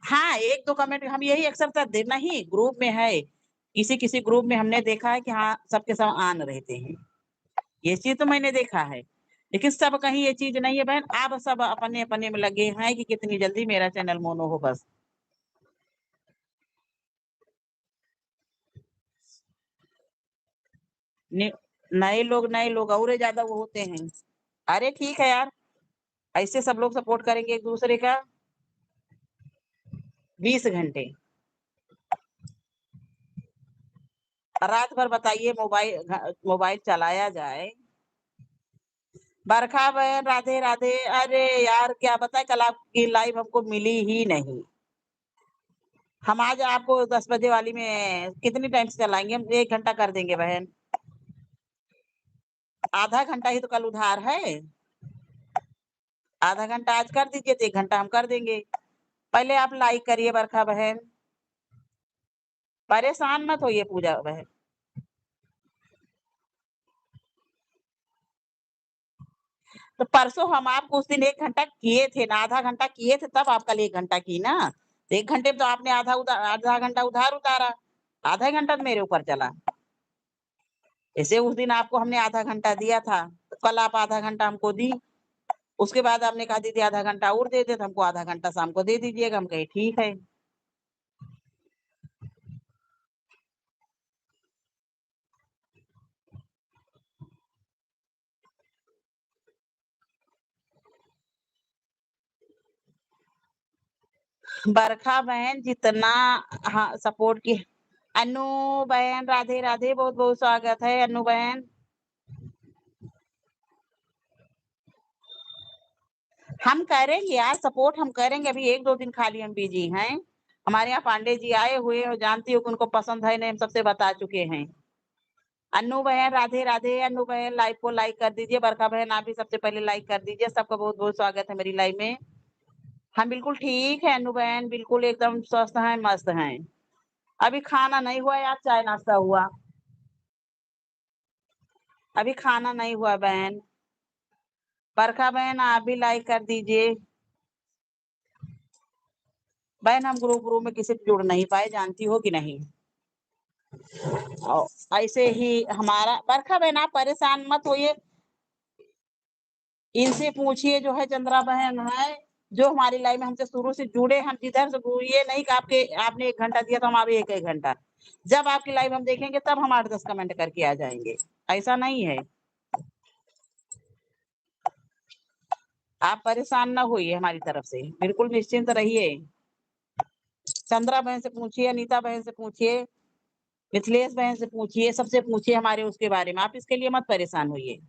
हाँ, 1-2 कमेंट हम यही अक्सर तो नहीं ग्रुप में है, किसी-किसी ग्रुप में हमने देखा है कि हाँ, सबके सब ऑन रहते हैं। ये चीज़ तो मैंने देखा है। लेकिन सब कहीं ये चीज़ नहीं है बहन, आप सब अपने-अपने में लगे हैं कि कितनी जल्दी मेरा चैनल मोनो हो बस। ने नए लोग औरे ज़्यादा वो होते हैं। अरे ठीक है यार, ऐसे सब लोग सपोर्ट करेंगे एक-दूसरे का 20 घंटे। रात भर बताइए मोबाइल चलाया जाए। बरखा बहन राधे-राधे। अरे यार क्या बताएँ, कल आपकी लाइव हमको मिली ही नहीं। हम आज आपको 10 बजे वाली में कितनी टाइम से चलाएँगे? हम 1 घंटा कर देंगे बहन। आधा घंटा ही तो कल उधार है। आधा घंटा आज कर दीजिए तो 1 घंटा हम कर देंगे। पहले आप लाइक करिए बरखा बहन। परेशान मत होइए पूजा बहन। तो परसों हम आपको उस दिन 1 घंटा किए थे ना, आधा घंटा किए थे तब आप कल 1 घंटा की ना। तो 1 घंटे में तो आपने आधा घंटा उधार उतारा, आधा ही घंटा तो मेरे ऊपर चला। ऐसे उस दिन आपको हमने आधा घंटा दिया था, तो कल आप आधा घंटा हमको दी। उसके बाद आपने कहा दीदी आधा घंटा और दे दे, तो हमको आधा घंटा शाम को दे दीजिएगा। हम कहे ठीक है। बरखा बहन जितना हाँ, सपोर्ट की अनु बहन राधे राधे, बहुत बहुत स्वागत है अनु बहन। हम करेंगे यार सपोर्ट, हम करेंगे। अभी 1-2 दिन खाली हम बिजी हैं। हमारे यहाँ पांडे जी आए हुए हो, जानती हो कि उनको पसंद है नहीं, हम सबसे बता चुके हैं। अनु बहन राधे राधे। अनु बहन लाइव को लाइक कर दीजिए। बरखा बहन आप भी सबसे पहले लाइक कर दीजिए। सबका बहुत बहुत स्वागत है मेरी लाइव में। हम बिल्कुल ठीक है अनु बहन, बिल्कुल एकदम स्वस्थ हैं, मस्त हैं। अभी खाना नहीं हुआ यार, चाय नाश्ता हुआ। अभी खाना नहीं हुआ बहन। बरखा बहन आप भी लाइक कर दीजिए। बहन हम ग्रुप में किसी से जुड़ नहीं पाए, जानती हो कि नहीं। ऐसे ही हमारा बरखा बहन आप परेशान मत होइए। इनसे पूछिए जो है चंद्रा बहन है, जो हमारी लाइव में हमसे शुरू से जुड़े। हम जिधर से ये नहीं कि आपने 1 घंटा दिया तो हम अभी 1 घंटा। जब आपकी लाइव हम देखेंगे तब हम 8-10 कमेंट करके आ जाएंगे। ऐसा नहीं है। आप परेशान ना होइए, हमारी तरफ से बिल्कुल निश्चिंत रहिए। चंद्रा बहन से पूछिए, अनीता बहन से पूछिए, मिथिलेश बहन से पूछिए, सबसे पूछिए हमारे उसके बारे में। आप इसके लिए मत परेशान होइए।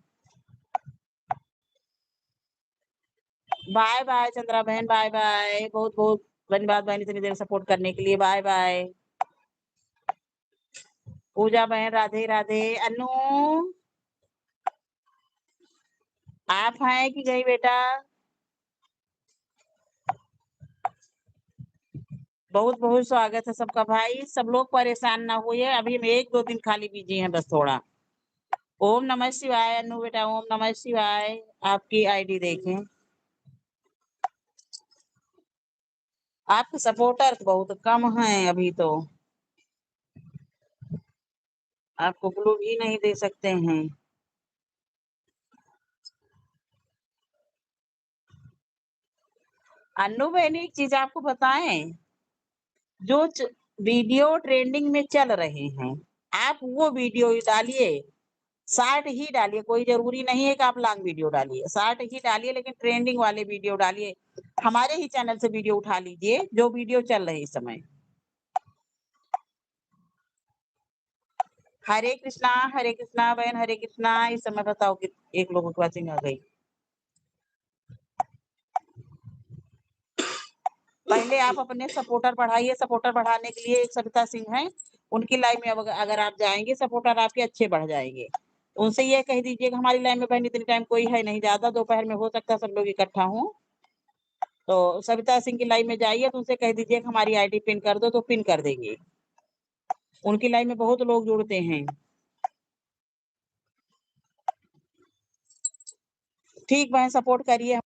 बाय बाय चंद्रा बहन, बाय बाय। बहुत बहुत धन्यवाद बहन इतनी देर सपोर्ट करने के लिए। Bye bye. पूजा बहन राधे राधे। अनु आप हैं कि गई बेटा? बहुत बहुत स्वागत है सबका भाई। सब लोग परेशान ना होइए, अभी हम 1-2 दिन खाली बिजी हैं बस थोड़ा। ओम नमः शिवाय अनु बेटा, ओम नमः शिवाय। आपकी आईडी देखें। आपके सपोर्टर बहुत कम हैं अभी तो। आपको ग्लू भी नहीं दे सकते हैं। अन्नू बहन एक चीज आपको बताएं, जो वीडियो ट्रेंडिंग में चल रहे हैं, आप वो वीडियो ही डालिए। शॉर्ट ही डालिए, कोई जरूरी नहीं है कि आप लॉन्ग वीडियो डालिए। शॉर्ट ही डालिए, लेकिन ट्रेंडिंग वाले वीडियो डालिए। हमारे ही चैनल से वीडियो उठा लीजिए जो वीडियो चल रही इस समय। हरे कृष्णा बहन, हरे कृष्णा। इस समय बताओ कि एक लोगों की वाचिंग आ गई। पहले आप अपने सपोर्टर बढ़ाइए। सपोर्टर बढ़ाने के लिए एक सविता सिंह है, उनकी लाइव में अगर आप जाएंगे सपोर्टर आपके अच्छे बढ़ जाएंगे। उनसे ये कह दीजिए कि हमारी लाइव में बहन इतने टाइम कोई है नहीं, ज्यादा दोपहर में हो सकता है सब लोग इकट्ठा हो। तो सविता सिंह की लाइव में जाइए तो उनसे कह दीजिए कि हमारी आईडी पिन कर दो, तो पिन कर देंगे। उनकी लाइव में बहुत लोग जुड़ते हैं। ठीक बहन, सपोर्ट करिए।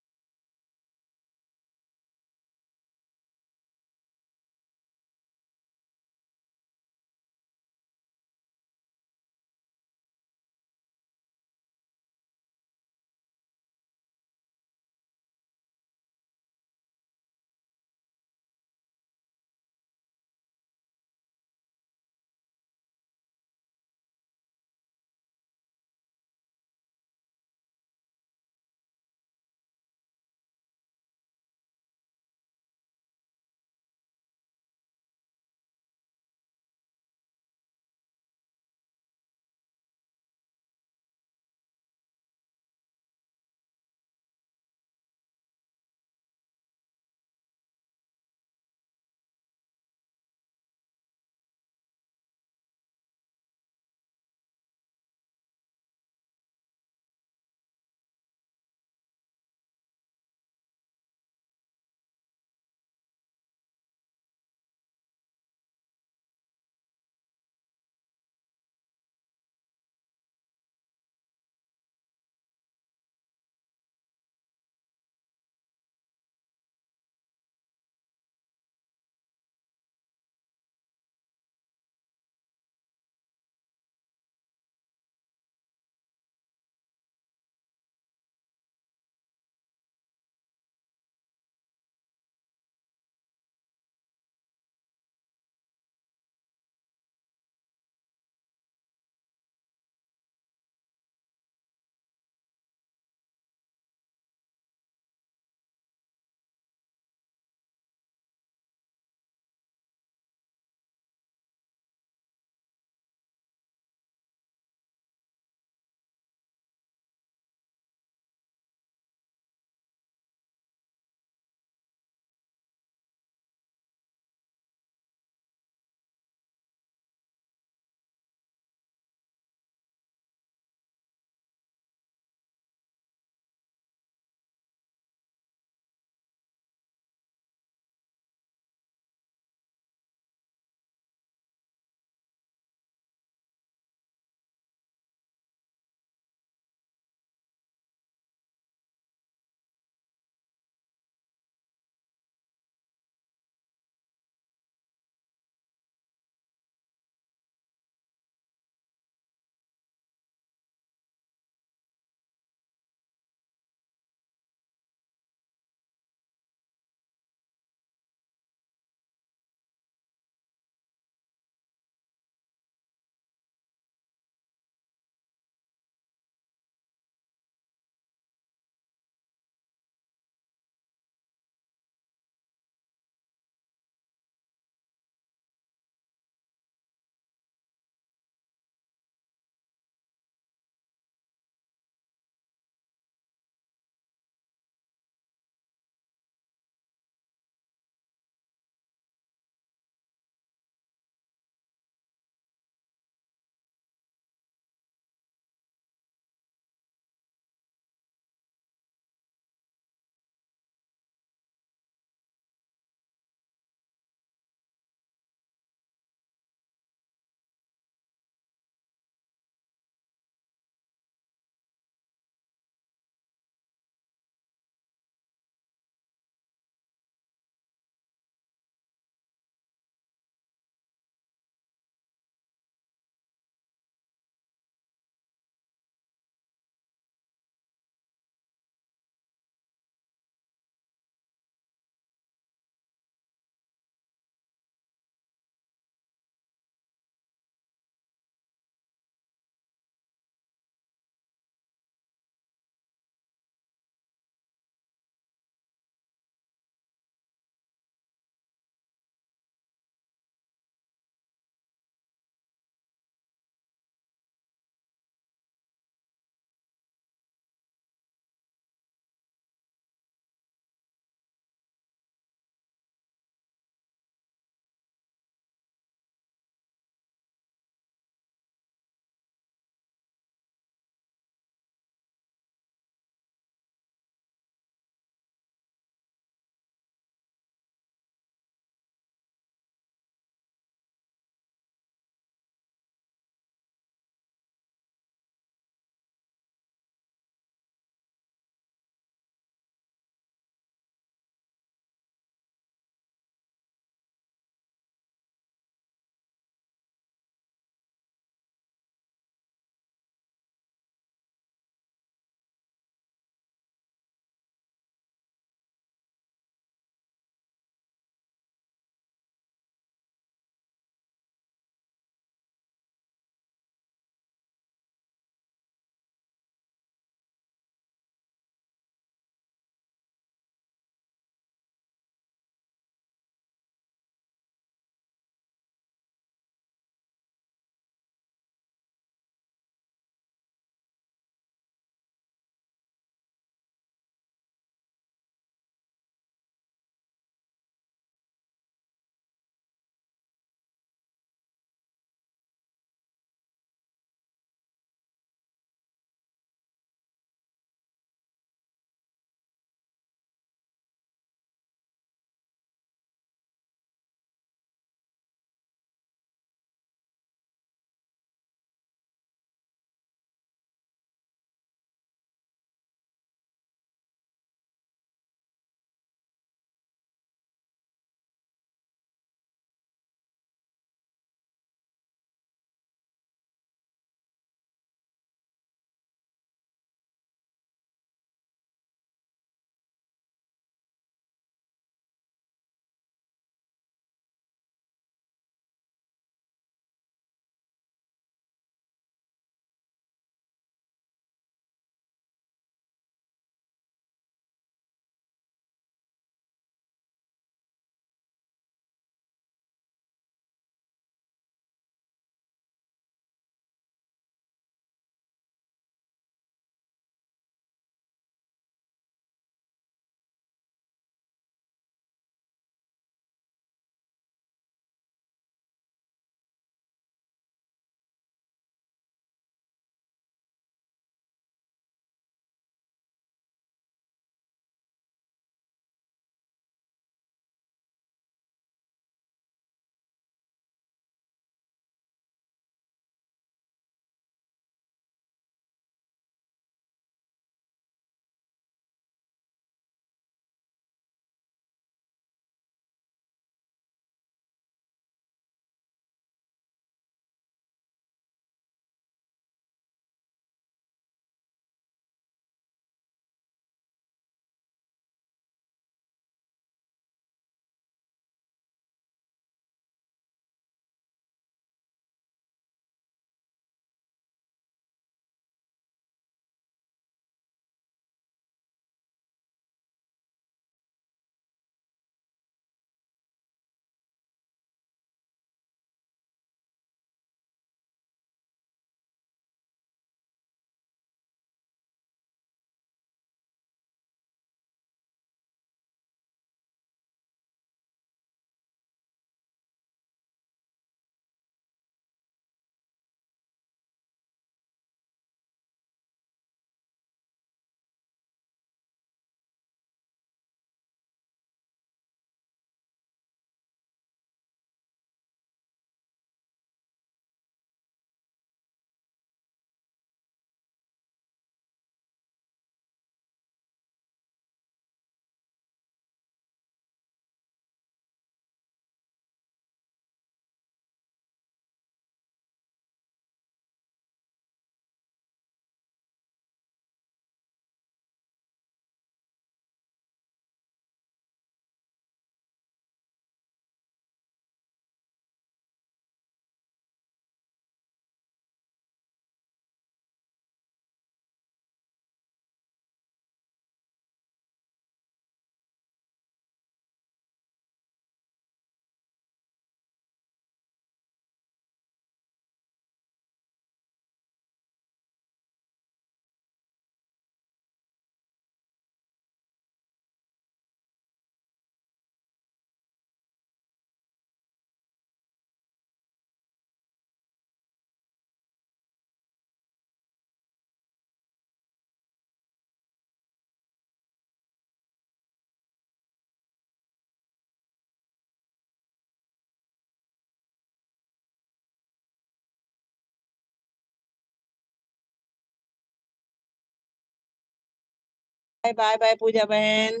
बाय बाय बाय पूजा बहन।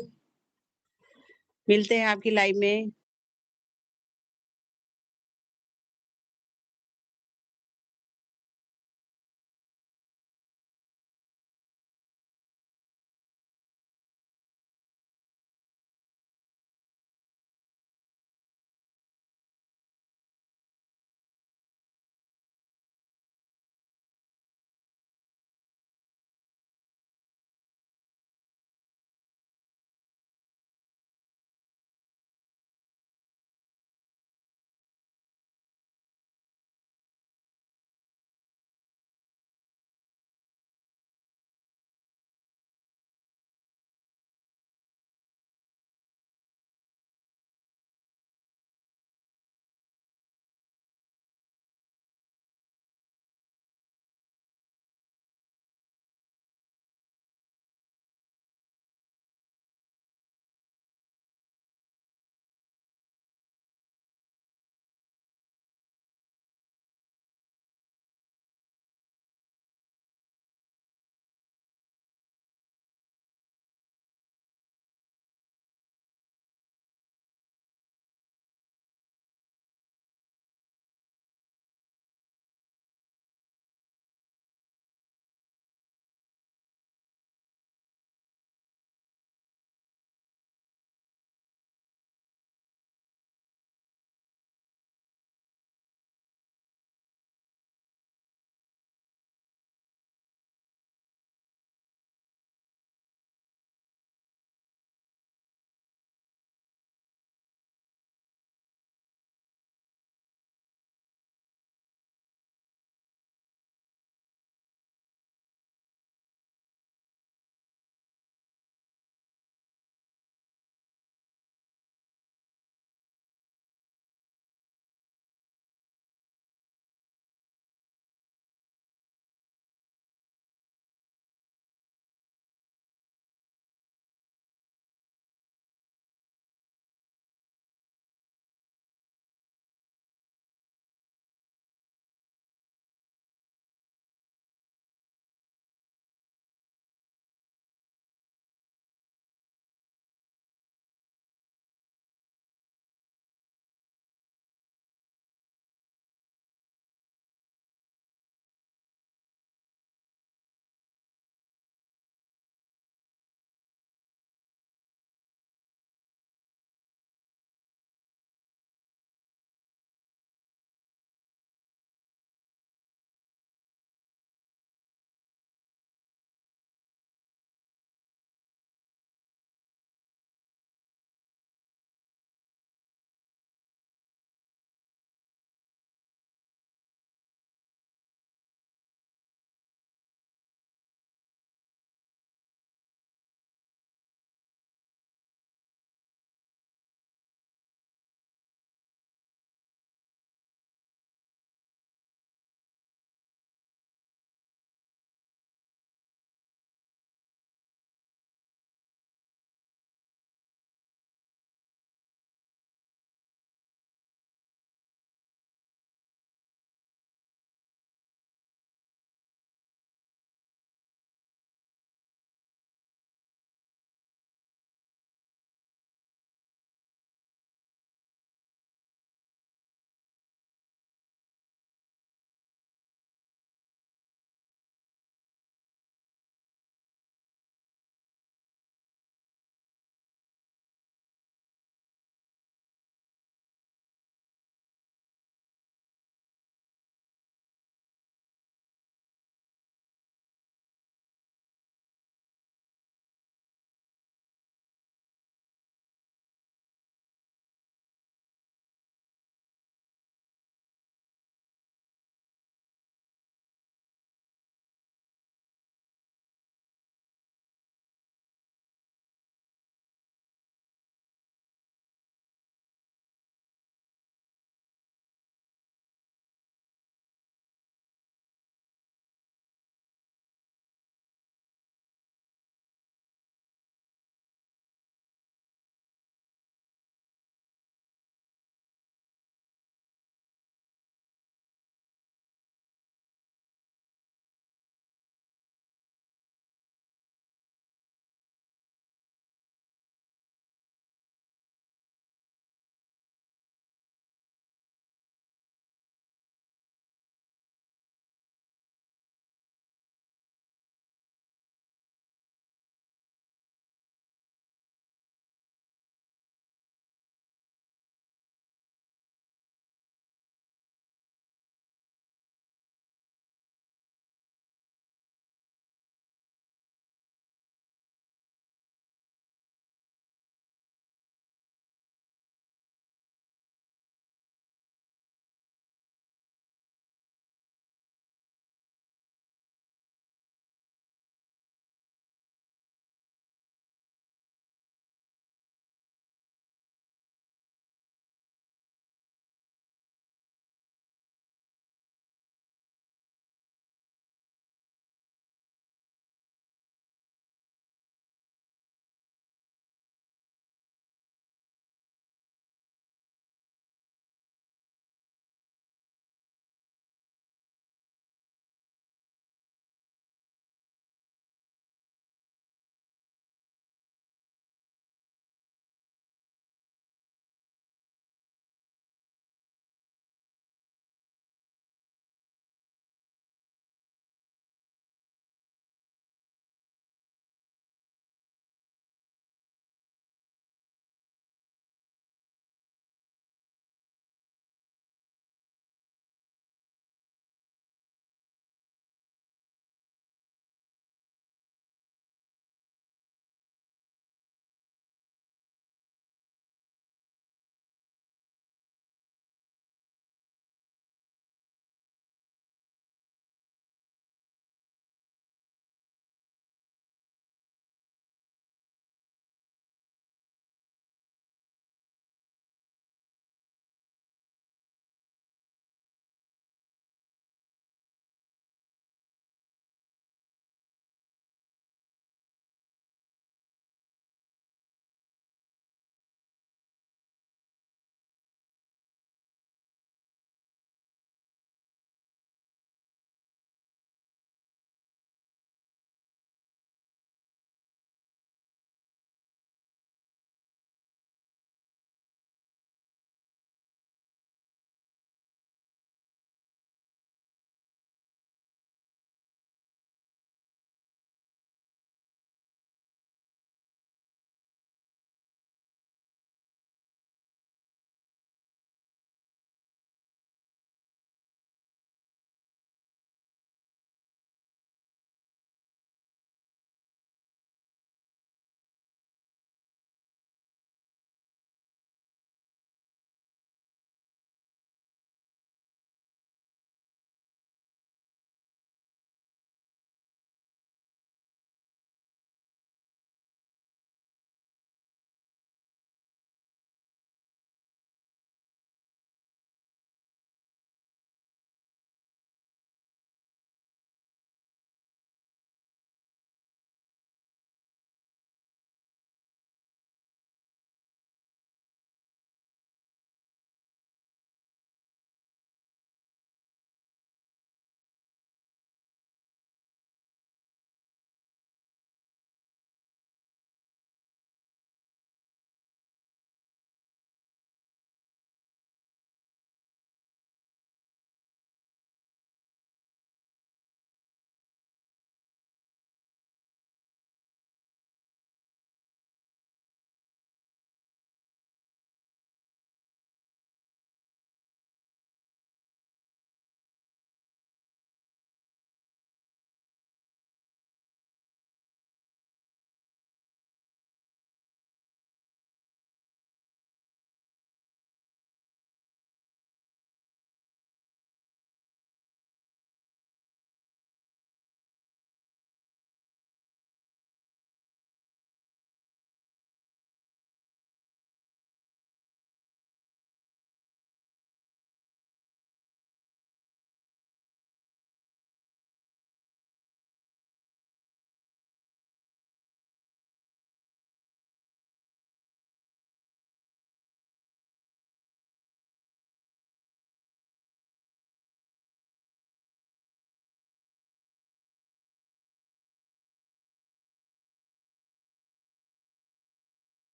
मिलते हैं आपकी लाइव में।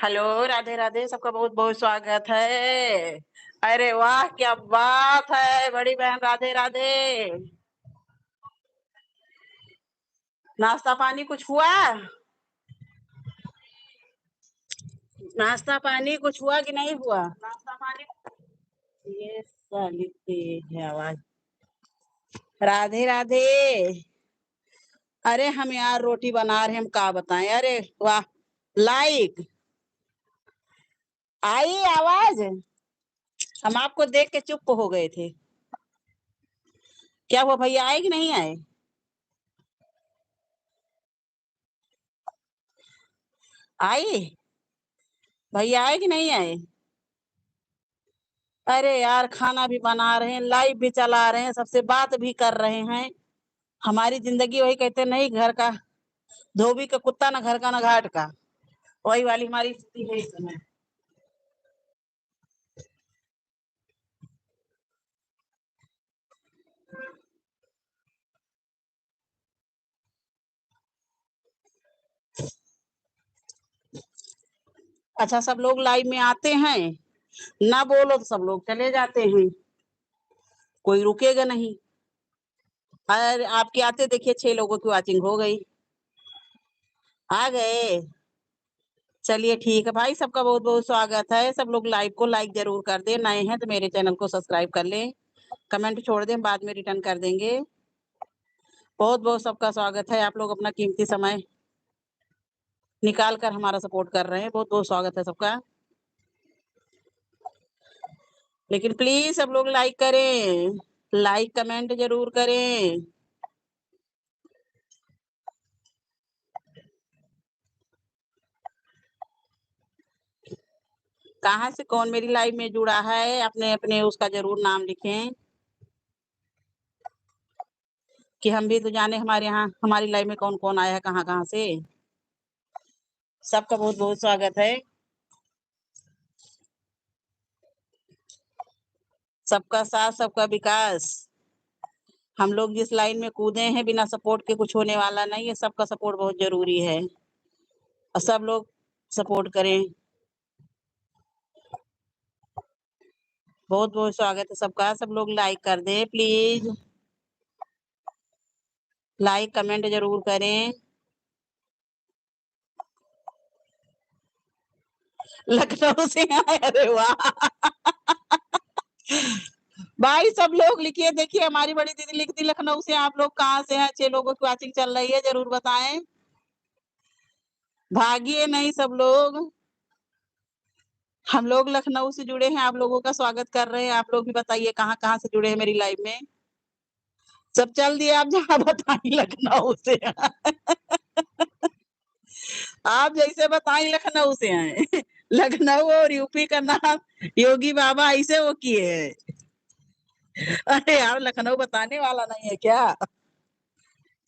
हेलो, राधे राधे, सबका बहुत बहुत स्वागत है। अरे वाह, क्या बात है बड़ी बहन, राधे राधे। नाश्ता पानी कुछ हुआ? नाश्ता पानी कुछ हुआ कि नहीं हुआ? नाश्ता पानी, ये साली तेज है आवाज। राधे राधे। अरे हम यार रोटी बना रहे, हम क्या बताएं। अरे वाह, लाइक आई आवाज। हम आपको देख के चुप हो गए थे। क्या हुआ, भैया आए कि नहीं आए? आई, भैया आए कि नहीं आए? अरे यार, खाना भी बना रहे हैं, लाइव भी चला रहे हैं, सबसे बात भी कर रहे हैं। हमारी जिंदगी वही कहते नहीं, घर का धोबी का कुत्ता, ना घर का ना घाट का। वही वाली हमारी स्थिति है इस समय। अच्छा, सब लोग लाइव में आते हैं, ना बोलो तो सब लोग चले जाते हैं, कोई रुकेगा नहीं। अरे आपके आते देखिए 6 लोगों की वॉचिंग हो गई। आ गए, चलिए ठीक है भाई, सबका बहुत बहुत स्वागत है। सब लोग लाइव को लाइक जरूर कर दे, नए हैं तो मेरे चैनल को सब्सक्राइब कर लें, कमेंट छोड़ दें, बाद में रिटर्न कर देंगे। बहुत बहुत सबका स्वागत है। आप लोग अपना कीमती समय निकाल कर हमारा सपोर्ट कर रहे हैं, बहुत बहुत स्वागत है सबका। लेकिन प्लीज सब लोग लाइक करें, लाइक कमेंट जरूर करें। कहाँ से कौन मेरी लाइव में जुड़ा है, अपने अपने उसका जरूर नाम लिखें, कि हम भी तो जाने हमारे यहाँ हमारी लाइव में कौन कौन आया है, कहाँ कहाँ से। सबका बहुत बहुत स्वागत है। सबका साथ सबका विकास। हम लोग जिस लाइन में कूदे हैं, बिना सपोर्ट के कुछ होने वाला नहीं है। सबका सपोर्ट बहुत जरूरी है, और सब लोग सपोर्ट करें। बहुत बहुत स्वागत है सबका। सब लोग लाइक कर दें प्लीज, लाइक कमेंट जरूर करें। लखनऊ से आए, अरे वाह। भाई सब लोग लिखिए, देखिए हमारी बड़ी दीदी लिखती लखनऊ से। आप लोग कहाँ से हैं? 6 लोगों की वॉचिंग चल रही है, जरूर बताएं। भागिए नहीं सब लोग। हम लोग लखनऊ से जुड़े हैं, आप लोगों का स्वागत कर रहे हैं। आप लोग भी बताइए कहाँ कहाँ से जुड़े हैं मेरी लाइव में। सब चल दिए, आप जहाँ बताइए लखनऊ से। आप जैसे बताएं लखनऊ से हैं। लखनऊ और यूपी का नाम योगी बाबा ऐसे वो किए हैं। अरे यार, लखनऊ बताने वाला नहीं है क्या?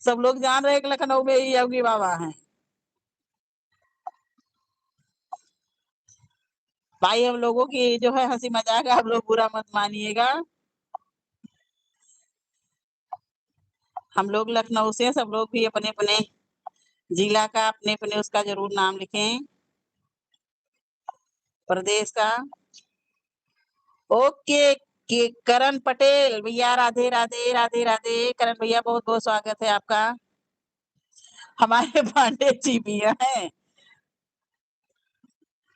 सब लोग जान रहे हैं कि लखनऊ में ही योगी बाबा हैं। भाई हम लोगों की जो है हंसी मजाक है, आप लोग बुरा मत मानिएगा। हम लोग लखनऊ से हैं, सब लोग भी अपने अपने जिला का, अपने अपने उसका जरूर नाम लिखें, प्रदेश का। ओके, करण पटेल भैया, राधे राधे, राधे राधे। करण भैया बहुत बहुत स्वागत है आपका। हमारे पांडे जी भी हैं।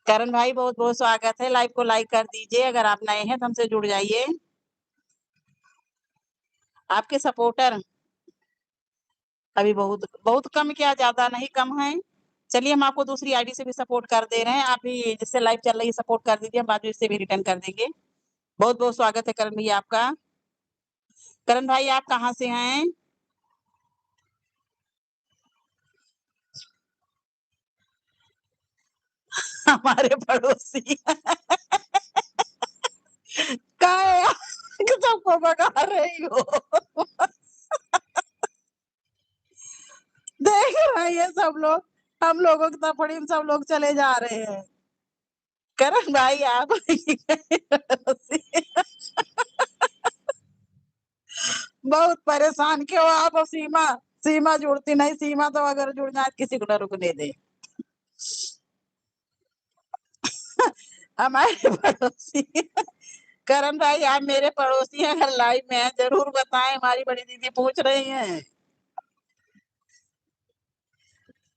करण भाई बहुत बहुत स्वागत है। लाइव को लाइक कर दीजिए, अगर आप नए हैं तो हमसे जुड़ जाइए। आपके सपोर्टर अभी बहुत बहुत कम, क्या ज्यादा नहीं, कम है। चलिए, हम आपको दूसरी आईडी से भी सपोर्ट कर दे रहे हैं, आप भी जिससे लाइव चल रही है सपोर्ट कर दीजिए, हम बाद में इससे भी रिटर्न कर देंगे। बहुत बहुत स्वागत है करण भैया आपका। करण भाई आप कहाँ से हैं? हमारे पड़ोसी। का सबको भगा रही हो। देख रहे हैं सब लोग, हम लोगों की थपड़ी में सब लोग चले जा रहे हैं। करण भाई आप बहुत परेशान क्यों आप? और सीमा, सीमा जुड़ती नहीं। सीमा तो अगर जुड़ जाए किसी को न रुकने दे। हमारे पड़ोसी करण भाई, आप मेरे पड़ोसी हैं, अगर लाइव में हैं जरूर बताएं। हमारी बड़ी दीदी पूछ रही हैं।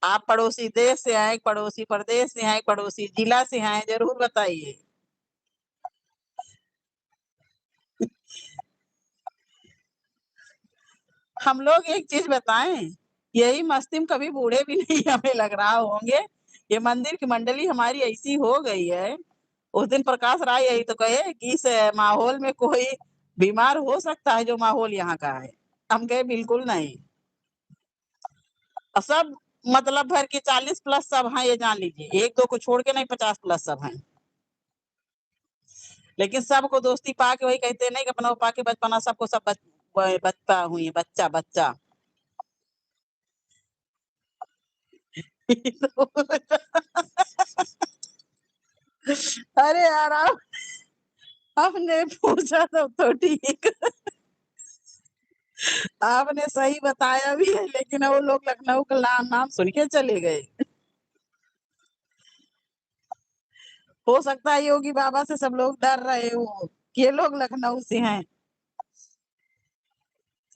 आप पड़ोसी देश से आए, पड़ोसी प्रदेश से आए, पड़ोसी जिला से आए, जरूर बताइए। हम लोग एक चीज बताएं, यही मस्ती में कभी बूढ़े भी नहीं हमें लग रहा होंगे। ये मंदिर की मंडली हमारी ऐसी हो गई है। उस दिन प्रकाश राय यही तो कहे कि इस माहौल में कोई बीमार हो सकता है, जो माहौल यहाँ का है। हम कहे बिल्कुल नहीं। और सब मतलब भर के 40 प्लस सब हैं, ये जान लीजिए, एक दो को छोड़ के नहीं, 50 प्लस सब हैं। लेकिन सबको दोस्ती पाके वही कहते नहीं कि अपना पाके बचपना, सबको सब बचता हुई बच्चा बच्चा। अरे यार, आप आपने पूछा तो ठीक, आपने सही बताया भी है, लेकिन वो लोग लखनऊ का नाम सुन के चले गए। हो सकता है योगी बाबा से सब लोग डर रहे हो कि ये लोग लखनऊ से हैं।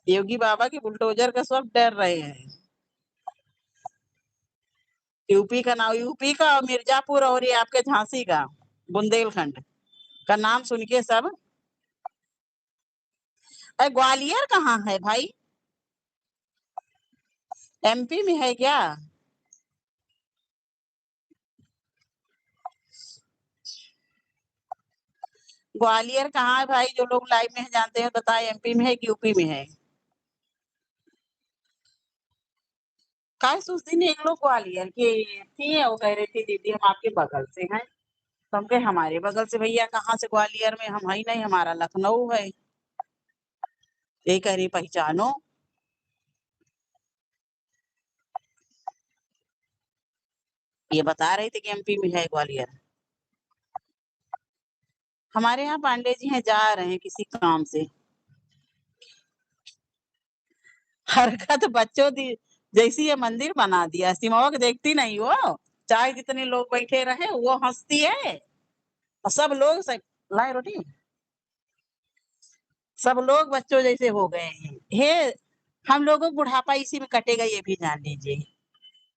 योगी बाबा की बुलडोजर का सब डर रहे हैं। यूपी का नाम, यूपी का मिर्जापुर और ये आपके झांसी का बुंदेलखंड का नाम सुन के सब। अरे ग्वालियर कहाँ है भाई? एमपी में है क्या? ग्वालियर कहाँ है भाई? जो लोग लाइव में जानते हैं बताए, एमपी में है कि यूपी में है? काश उस दिन एक लोग ग्वालियर की थी, वो कह रही थी दीदी हम आपके बगल से हैं। तो हम कहे हमारे बगल से भैया कहाँ से ग्वालियर में, हम ही नहीं, हमारा लखनऊ है। ये कह रही पहचानो। ये बता रही थी कि एमपी में है ग्वालियर। हमारे यहाँ पांडे जी हैं, जा रहे हैं किसी काम से। हरकत बच्चों दी जैसी, ये मंदिर बना दिया। सिमोक देखती नहीं वो, चाहे जितने लोग बैठे रहे वो हंसती है। और सब लोग लाए रोटी, सब लोग बच्चों जैसे हो गए हैं। हे, हम लोगों को बुढ़ापा इसी में कटेगा, ये भी जान लीजिए।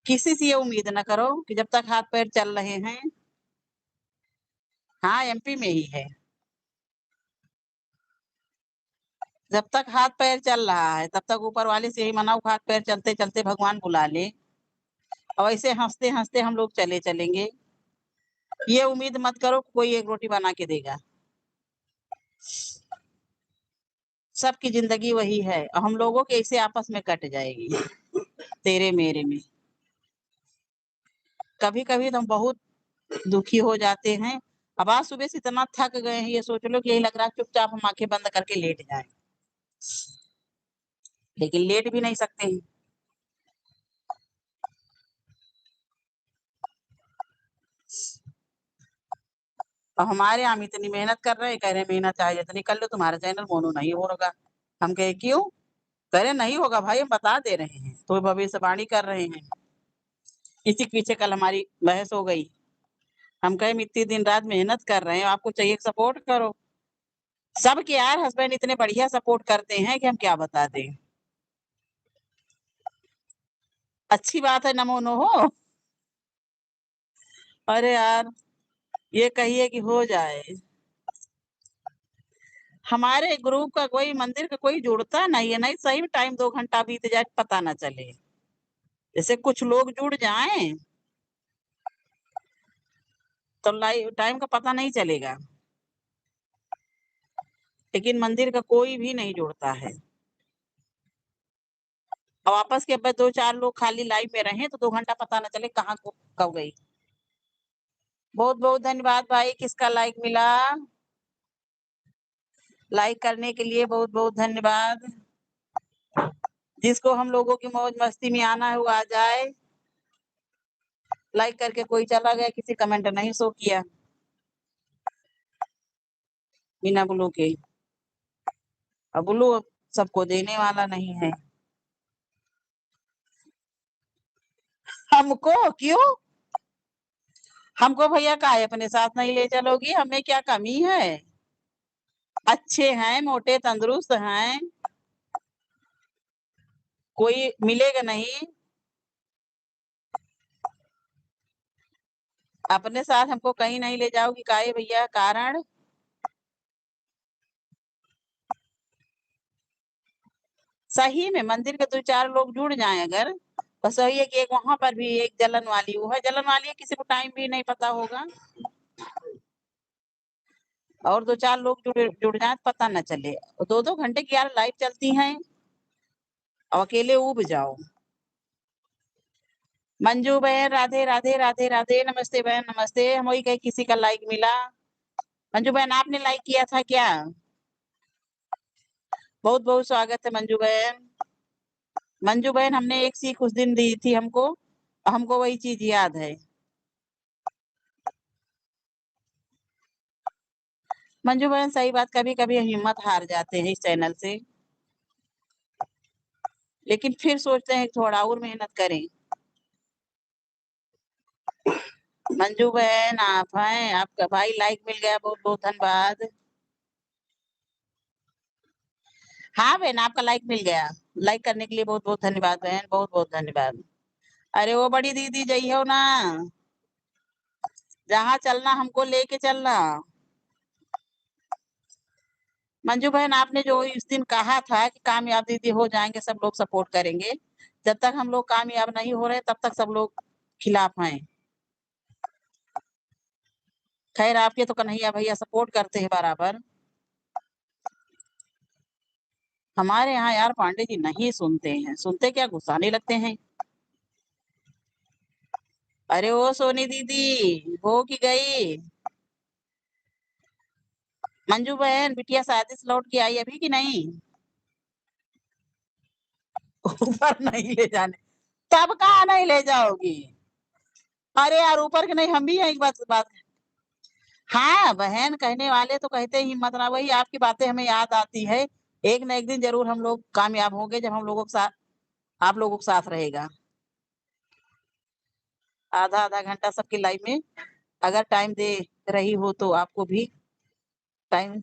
किसी से ये उम्मीद ना करो कि जब तक हाथ पैर चल रहे हैं। हाँ, एमपी में ही है। जब तक हाथ पैर चल रहा है तब तक ऊपर वाले से यही मनाओ, हाथ पैर चलते चलते भगवान बुला ले। और ऐसे हंसते हंसते हम लोग चले चलेंगे। ये उम्मीद मत करो कोई एक रोटी बना के देगा। सबकी जिंदगी वही है, और हम लोगों के ऐसे आपस में कट जाएगी, तेरे मेरे में। कभी कभी तो हम बहुत दुखी हो जाते हैं। अब आज सुबह से इतना थक गए हैं, ये सोच लो कि यही लग रहा है चुपचाप हम आंखें बंद करके लेट जाएं। लेकिन लेट भी नहीं सकते हैं। और हमारे हम इतनी मेहनत कर रहे हैं, कह रहे हैं मेहनत चाहे जितनी कर लो तुम्हारा चैनल मोनू नहीं होगा। हम कहे क्यों? कह रहे नहीं होगा भाई, हम बता दे रहे हैं, तो भविष्यवाणी कर रहे हैं। इसी के पीछे कल हमारी बहस हो गई। हम कहे हम इतनी दिन रात मेहनत कर रहे हैं, आपको चाहिए सपोर्ट करो। सबके यार हस्बैंड इतने बढ़िया सपोर्ट करते हैं कि हम क्या बता दें। अच्छी बात है, नमो नो हो। अरे यार, ये कहिए कि हो जाए। हमारे ग्रुप का कोई, मंदिर का कोई जुड़ता नहीं है, नहीं सही में टाइम 2 घंटा बीत जाए पता ना चले। जैसे कुछ लोग जुड़ जाएं तो लाइव टाइम का पता नहीं चलेगा। लेकिन मंदिर का कोई भी नहीं जुड़ता है। और आपस के अब 2-4 लोग खाली लाइव में रहे तो 2 घंटा पता ना चले कहाँ कब गई। बहुत बहुत धन्यवाद भाई, किसका लाइक मिला। लाइक करने के लिए बहुत बहुत धन्यवाद। जिसको हम लोगों की मौज मस्ती में आना है वो आ जाए। लाइक करके कोई चला गया, किसी कमेंट नहीं शो किया बिना ब्लू के। अब ब्लू सबको देने वाला नहीं है। हमको क्यों? हमको भैया काहे अपने साथ नहीं ले चलोगी? हमें क्या कमी है? अच्छे हैं, मोटे तंदुरुस्त हैं। कोई मिलेगा नहीं। अपने साथ हमको कहीं नहीं ले जाओगी काहे भैया? कारण? सही में मंदिर के 2-4 लोग जुड़ जाएँ अगर, बस वही है कि एक वहाँ पर भी एक जलन वाली वो है, जलन वाली है किसी को टाइम भी नहीं पता होगा और 2-4 लोग जुड़ जाएँ तो पता ना चले। 2-2 घंटे की यार लाइव चलती हैं और अकेले ऊब जाओ। मंजू बहन राधे, राधे, राधे, राधे, नमस्ते बहन नमस्ते। हम वही कहे किसी का लाइक मिला। मंजू बहन आपने लाइक किया था क्या? बहुत-बहुत स्वागत है मंजू बहन। मंजू बहन हमने एक सीख उस दिन दी थी हमको वही चीज़ याद है। मंजू बहन सही बात कभी-कभी हिम्मत हार जाते हैं इस चैनल से। लेकिन फिर सोचते हैं थोड़ा और मेहनत करें। मंजू बहन आप हैं, आपका भाई लाइक मिल गया बहुत-बहुत धन्यवाद। हाँ, बहन आपका लाइक मिल गया। लाइक करने के लिए बहुत-बहुत धन्यवाद बहन, बहुत-बहुत धन्यवाद। अरे वो बड़ी दीदी जइहो ना, जहाँ चलना हमको लेके चलना। मंजू बहन आपने जो इस दिन कहा था कि कामयाब दीदी हो जाएँगे, सब लोग सपोर्ट करेंगे। जब तक हम लोग कामयाब नहीं हो रहे, तब तक सब लोग खिलाफ हैं। खैर आपके तो कन्हैया भैया सपोर्ट करते हैं बराबर। हमारे यहाँ यार पांडे जी नहीं सुनते हैं, सुनते क्या गुस्साने लगते हैं। अरे ओ सोनी दीदी, हो कि गई? मंजू बहन बिटिया शादी से लौट के आई अभी कि नहीं? ऊपर नहीं ले जाने, तब कहाँ नहीं ले जाओगी? अरे यार ऊपर के नहीं हम भी हैं एक बात। हाँ, बहन कहने वाले तो कहते ही हिम्मत ना वही आपकी बातें हमें याद आती है। एक ना एक दिन ज़रूर हम लोग कामयाब होंगे जब हम लोगों के साथ आप लोगों के साथ रहेगा। आधा-आधा घंटा सबकी लाइफ में अगर टाइम दे रही हो तो आपको भी टाइम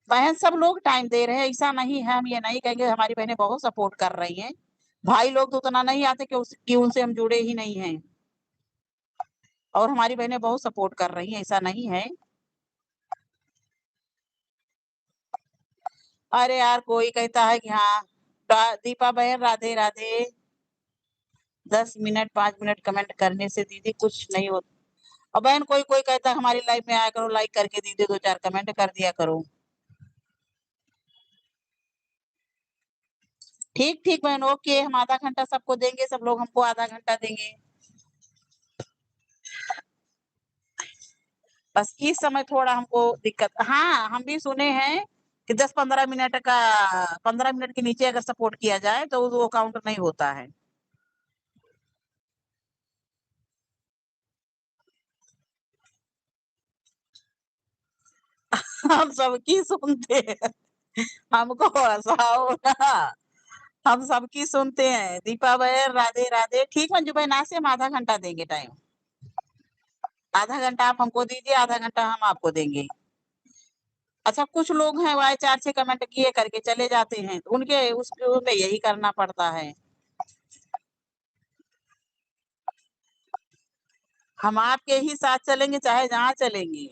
बहन सब लोग टाइम दे रहे हैं, ऐसा नहीं है हम ये नहीं कहेंगे हमारी बहनें बहुत सपोर्ट कर रही हैं। भाई लोग तो उतना नहीं आते कि उनसे हम जुड़े ही नहीं हैं और हमारी बहनें बहुत सपोर्ट कर रही हैं, ऐसा नहीं है। अरे यार कोई कहता है कि हाँ, दीपा बहन Radhe, Radhe. 10 minute 5 minute comment करने से दीदी कुछ नहीं होता और बहन कोई-कोई कहता है हमारी लाइफ में आया करो, लाइक करके दीदी 2-4 कमेंट कर दिया करो। ठीक बहन ओके हम आधा घंटा सबको देंगे, सब लोग हमको आधा घंटा देंगे। बस इस समय थोड़ा हमको दिक्कत हाँ, हम भी सुने हैं कि 10-15 मिनट का 15 मिनट के नीचे अगर सपोर्ट किया जाए तो वो काउंट नहीं होता है। हम सबकी सुनते हैं, हमको हँसाओ ना, हम सबकी सुनते हैं। दीपा बहन राधे, राधे। ठीक मंजू बहन आज से हम आधा घंटा देंगे टाइम। आधा घंटा आप हमको दीजिए, आधा घंटा हम आपको देंगे। अच्छा कुछ लोग हैं वाए 4-6 कमेंट किए करके चले जाते हैं, तो उनके उसमें यही करना पड़ता है। हम आपके ही साथ चलेंगे चाहे जहाँ चलेंगे।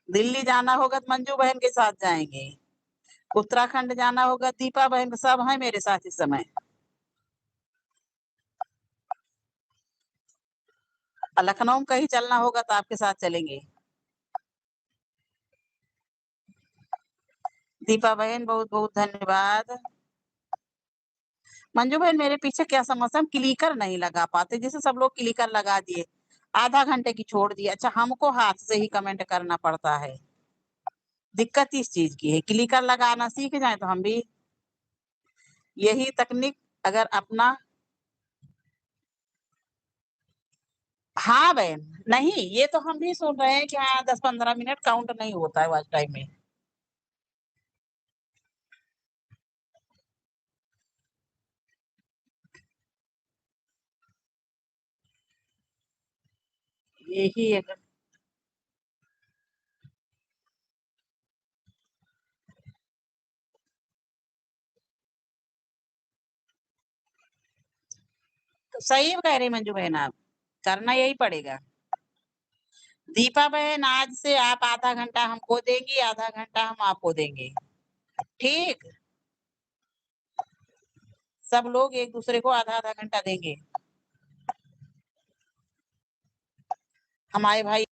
दिल्ली जाना होगा तो मंजू बहन के साथ जाएँगे। उत्तराखंड जाना होगा दीपा बहन सब हैं मेरे साथ इस समय। लखनऊ में कहीं चलना होगा तो आपके साथ चलेंगे। दीपा बहन बहुत-बहुत धन्यवाद। मंजू बहन मेरे पीछे क्या समस्या हम क्लिकर नहीं लगा पाते, जैसे सब लोग क्लिकर लगा दिए। आधा घंटे की छोड़ दी। अच्छा हमको हाथ से ही कमेंट करना पड़ता है। दिक्कत इस चीज़ की है, क्लिकर लगाना सीख जाएँ तो हम भी यही तकनीक अगर अपना हाँ, बहन। नहीं, ये तो हम भी सुन रहे हैं कि हाँ 10-15 मिनट काउंट नहीं होता है वॉच टाइम में। यही है। तो सही कह रही मंजू बहन आप, करना यही पड़ेगा। दीपा बहन आज से आप आधा घंटा हमको देंगी, आधा घंटा हम आपको देंगे। ठीक? सब लोग एक-दूसरे को आधा-आधा घंटा देंगे। हमारे भाई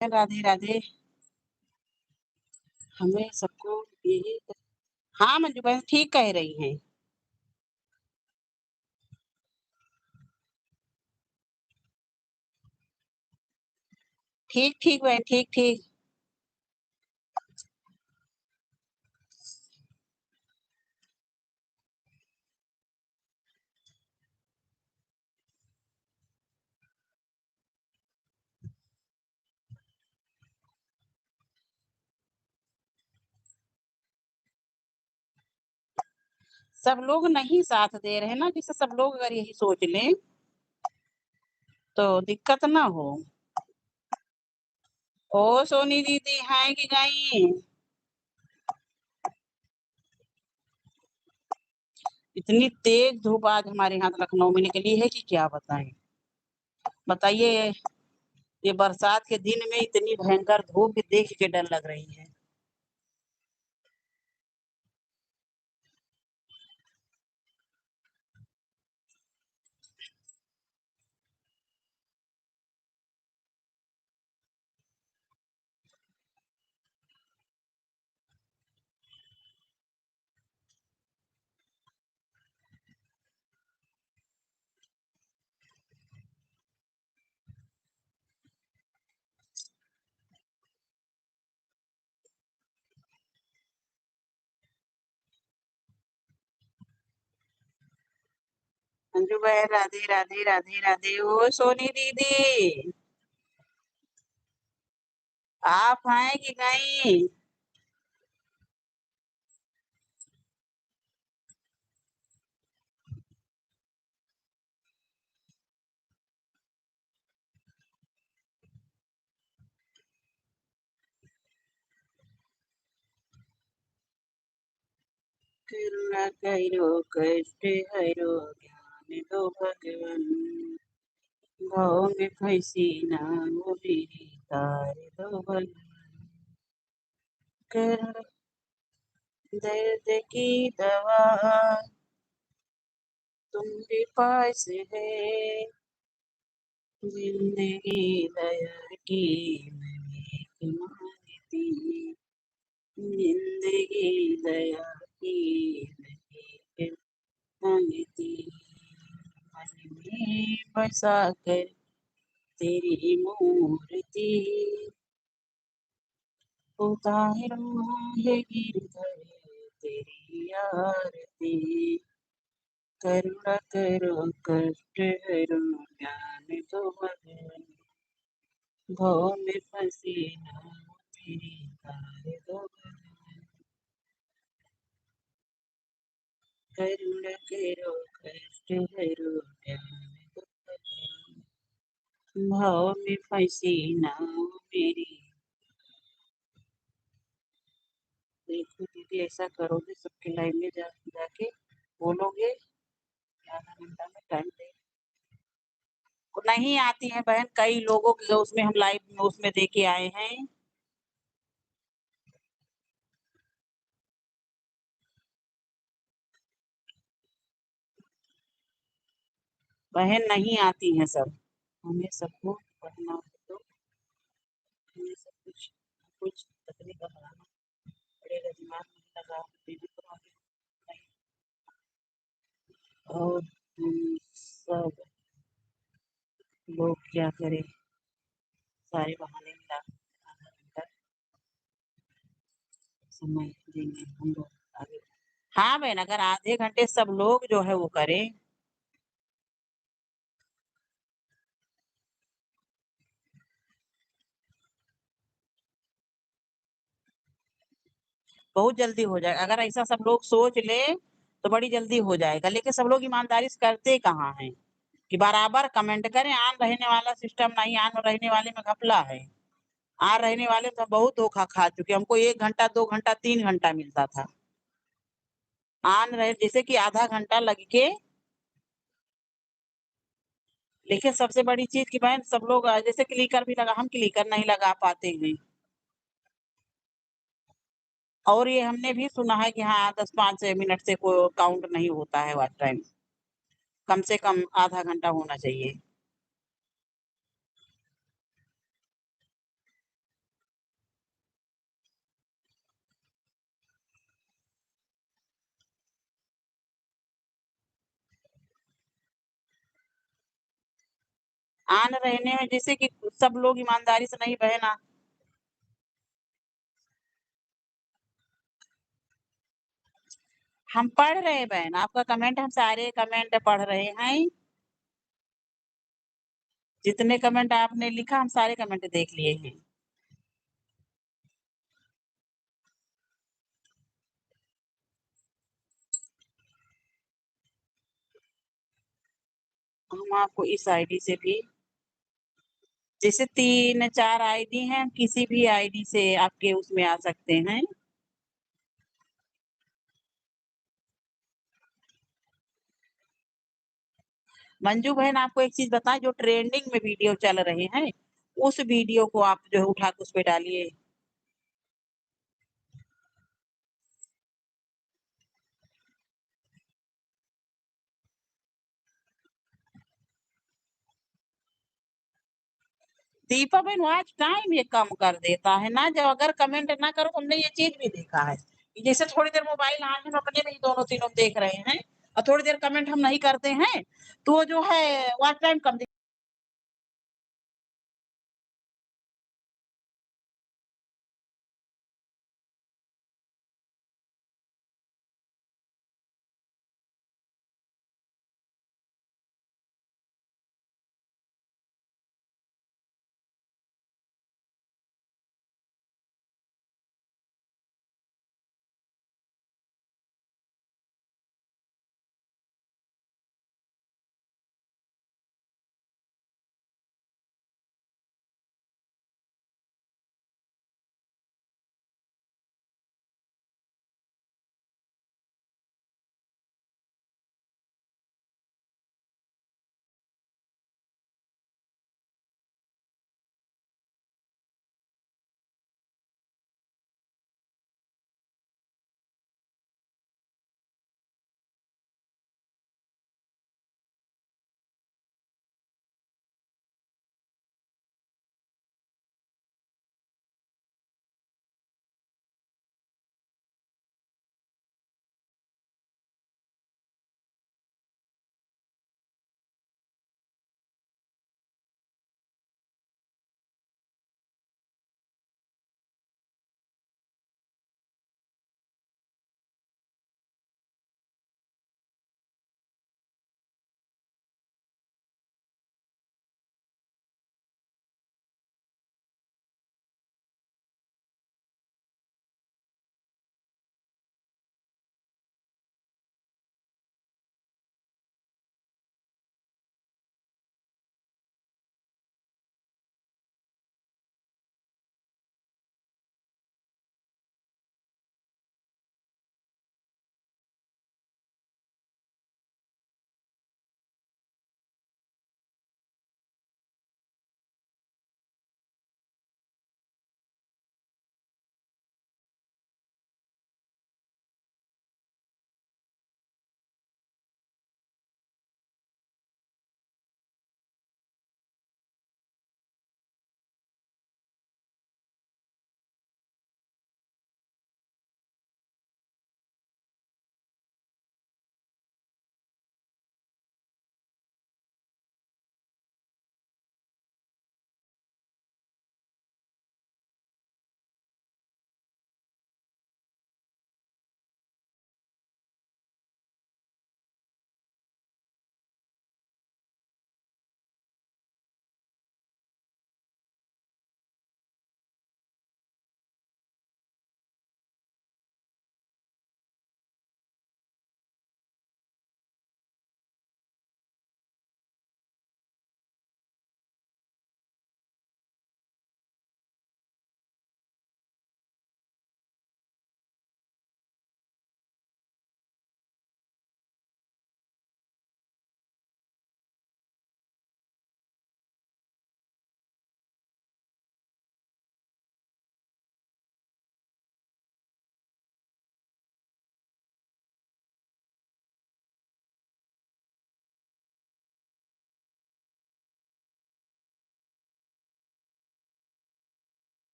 राधे, राधे। हमें सबको यही हाँ, मंजू बहन ठीक कह रही हैं। ठीक, ठीक बहन, ठीक, ठीक। सब लोग नहीं साथ दे रहे हैं ना, जैसे सब लोग अगर यही सोच लें, तो दिक्कत ना हो। ओ सोनी दीदी हैं कि गईं? इतनी तेज धूप आज हमारे यहाँ लखनऊ में निकली है कि क्या बताएँ। बताइए, ये बरसात के दिन में इतनी भयंकर धूप देख के डर लग रही है। अंजू बहन राधे, राधे, राधे, राधे। ओ सोनी दीदी, आप हैं कि गईं? करुणा करो कष्ट हरो ज्ञान दो भगवन भाव में फंसी ना हो मेरी तार दो भगवन करुणा दर्द की दवा तुम्हारे पास है जिंदगी दया की मैं भीख मांगती जिंदगी दया की मैं भीख मांगती मन में बसा कर तेरी मूर्ति उतारो है गिरधर तेरी आरती करुणा करो कष्ट हरो ज्ञान दो भगवन भाव में फंसी ना मेरी तार दो भगवन करुणा करो कष्ट हरो ज्ञान दो भगवन भाव में फंसी ना मेरी देखो दीदी ऐसा करोगे सबके लाइन में जाके बोलोगे आधा घंटा में टाइम दे नहीं आती है बहन कई लोगों के उसमें हम लाइव में उसमें देके आए हैं बहन नहीं आती हैं सब हमें सबको पढ़ना हो तो हमें सब कुछ कुछ तकनीक का बनाना पड़ेगा दिमाग में लगा दीदी तो आगे नहीं और हम सब लोग क्या करें सारे बहाने मिला आधा घंटा समय देंगे हम लोग आगे हाँ बहन अगर आधे घंटे सब लोग जो है वो करें बहुत जल्दी हो जाएगा अगर ऐसा सब लोग सोच ले तो बड़ी जल्दी हो जाएगा लेकिन सब लोग ईमानदारी से करते कहाँ हैं कि बराबर कमेंट करें ऑन रहने वाला सिस्टम नहीं ऑन रहने वाले में घपला है ऑन रहने वाले तो बहुत धोखा खा चुके हमको 1 घंटा 2 घंटा 3 घंटा मिलता था ऑन रहे जैसे कि आधा घंटा लग के लेकिन सबसे बड़ी चीज की बहन सब लोग जैसे क्लिकर भी लगा हम क्लिकर नहीं लगा पाते हैं और ये हमने भी सुना है कि हाँ 10-5 मिनट से कोई काउंट नहीं होता है वॉच टाइम कम से कम आधा घंटा होना चाहिए ऑन रहने में जैसे कि सब लोग ईमानदारी से नहीं बहना हम पढ़ रहे हैं बहन आपका कमेंट हम सारे कमेंट पढ़ रहे हैं जितने कमेंट आपने लिखा हम सारे कमेंट देख लिए हैं हम आपको इस आईडी से भी जैसे 3-4 आईडी हैं किसी भी आईडी से आपके उसमें आ सकते हैं मंजू बहन आपको एक चीज बताएं जो ट्रेंडिंग में वीडियो चल रहे हैं उस वीडियो को आप जो है उठा के उस पे डालिए दीपा बहन वॉच टाइम ये कम कर देता है ना जब अगर कमेंट ना करो हमने ये चीज भी देखा है कि जैसे थोड़ी देर मोबाइल हाथ में अपने में ही दोनों तीनों देख रहे हैं और थोड़ी देर कमेंट हम नहीं करते हैं तो जो है वॉच टाइम कम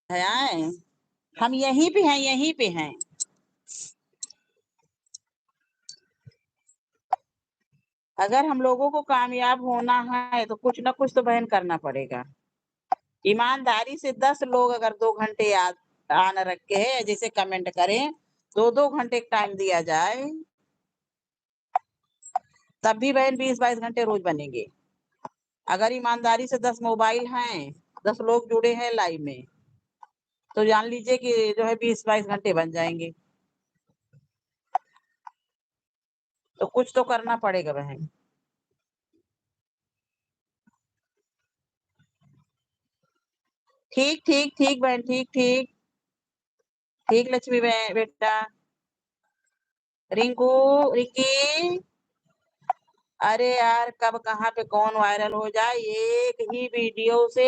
है आए हम यहीं पे हैं, यहीं पे हैं। अगर हम लोगों को कामयाब होना है तो कुछ ना कुछ तो बहन करना पड़ेगा। ईमानदारी से 10 लोग अगर 2 घंटे ऑन रख के जैसे कमेंट करें, 2-2 घंटे टाइम दिया जाए, तब भी बहन 20-22 घंटे रोज बनेंगे। अगर ईमानदारी से 10 मोबाइल हैं, 10 लोग जुड़े हैं लाइव में, तो जान लीजिए कि जो है 20-22 घंटे बन जाएँगे। तो कुछ तो करना पड़ेगा बहन। ठीक, ठीक, ठीक बहन, ठीक, ठीक। ठीक लक्ष्मी बेटा। रिंकू, रिंकी, अरे यार कब कहाँ पे कौन वायरल हो जाए एक ही वीडियो से।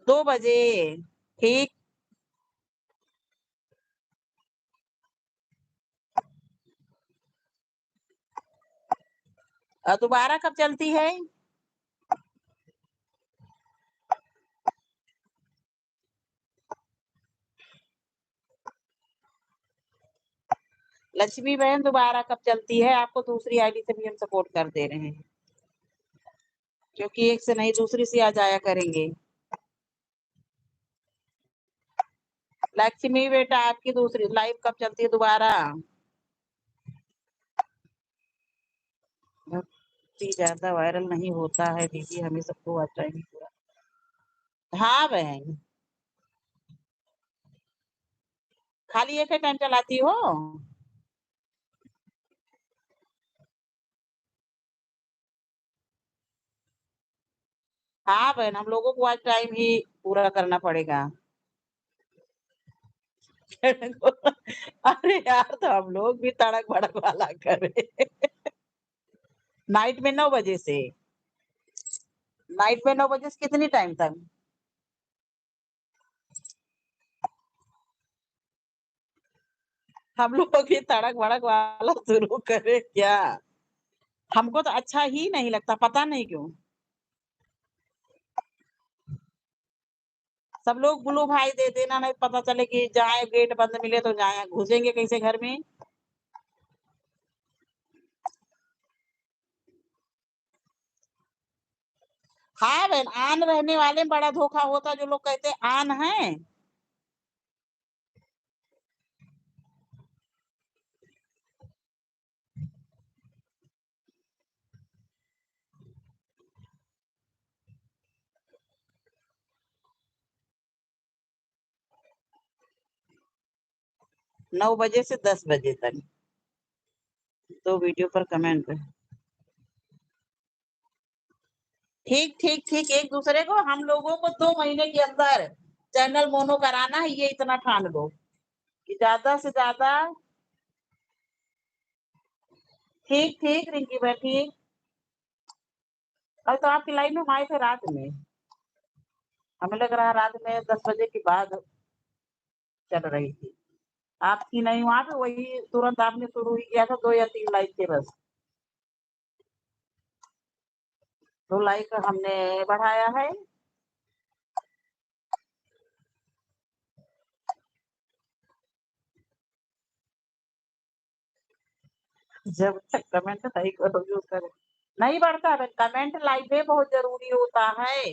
2 बजे, ठीक। दोबारा कब चलती है? लक्ष्मी बहन दोबारा कब चलती है? आपको दूसरी आईडी से भी हम सपोर्ट कर दे रहे हैं। क्योंकि एक से नहीं दूसरी से आ जाया करेंगे। लक्ष्मी बेटा आपकी दूसरी लाइव कब चलती है दोबारा? इतनी ज़्यादा वायरल नहीं होता है दीदी, हमें सबको आता ही पूरा। हाँ बहन। खाली एक ही टाइम चलाती हो? हाँ बहन, हम लोगों को आज टाइम ही पूरा करना पड़ेगा। अरे यार तो हम लोग भी तड़क-भड़क वाला करें। नाइट में 9 बजे से। नाइट में 9 बजे से कितनी टाइम तक? हम लोग भी तड़क-भड़क वाला शुरू करें क्या? हमको तो अच्छा ही नहीं लगता, पता नहीं क्यों? सब लोग ब्लू भाई दे देना, नहीं पता चले कि जाए गेट बंद मिले तो जाए, घुसेंगे कैसे घर में? हाँ बहन, ऑन रहने वाले में बड़ा धोखा होता है, जो लोग कहते हैं ऑन है। 9 बजे से 10 बजे तक। 2 वीडियो पर कमेंट। ठीक, ठीक, ठीक, एक-दूसरे को हम लोगों को 2 महीने के अंदर चैनल मोनो कराना है, ये इतना ठान लो कि ज़्यादा से ज़्यादा। ठीक, ठीक रिंकी बहन, ठीक। कल तो आपकी लाइव में हम आए थे रात में। हमें लग रहा है रात में 10 बजे के बाद चल रही थी। आपकी नहीं वहाँ पे वही तुरंत आपने शुरू ही किया था, 2 या 3 लाइक थे बस। 2 लाइक हमने बढ़ाया है। जब तक कमेंट नहीं करोगे उसका नहीं बढ़ता है, कमेंट लाइक में बहुत ज़रूरी होता है।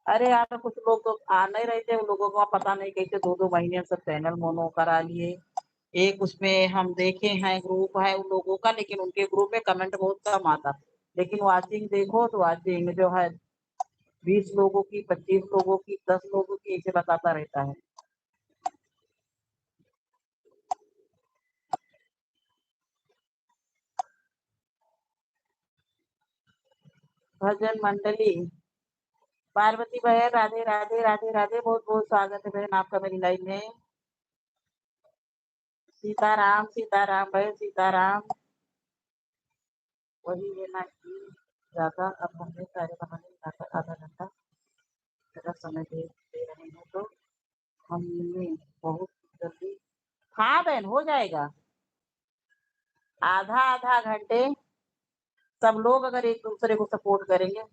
अरे यार कुछ लोग तो आ नहीं रहे थे, उन लोगों को पता नहीं कैसे 2-2 महीने सब चैनल मोनो करा लिए। एक उसमें हम देखे हैं ग्रुप है उन लोगों का, लेकिन उनके ग्रुप में कमेंट बहुत कम आता। लेकिन वाचिंग देखो तो वाचिंग जो है 20 लोगों की, 25 लोगों की, 10 लोगों की ऐसे बताता रहता है। भजन मंडली, पार्वती बहन राधे, राधे, राधे, राधे, बहुत-बहुत स्वागत है बहन आपका मेरी लाइव में। सीताराम बहन सीताराम। वही है ना कि ज़्यादा अब हमने सारे बहाने बनाकर आधा घंटा ज़रा समय दे रहे हैं तो हमने बहुत जल्दी। हाँ बहन हो जाएगा। आधा-आधा घंटे सब लोग अगर एक दूसरे को सपोर्ट करेंगे।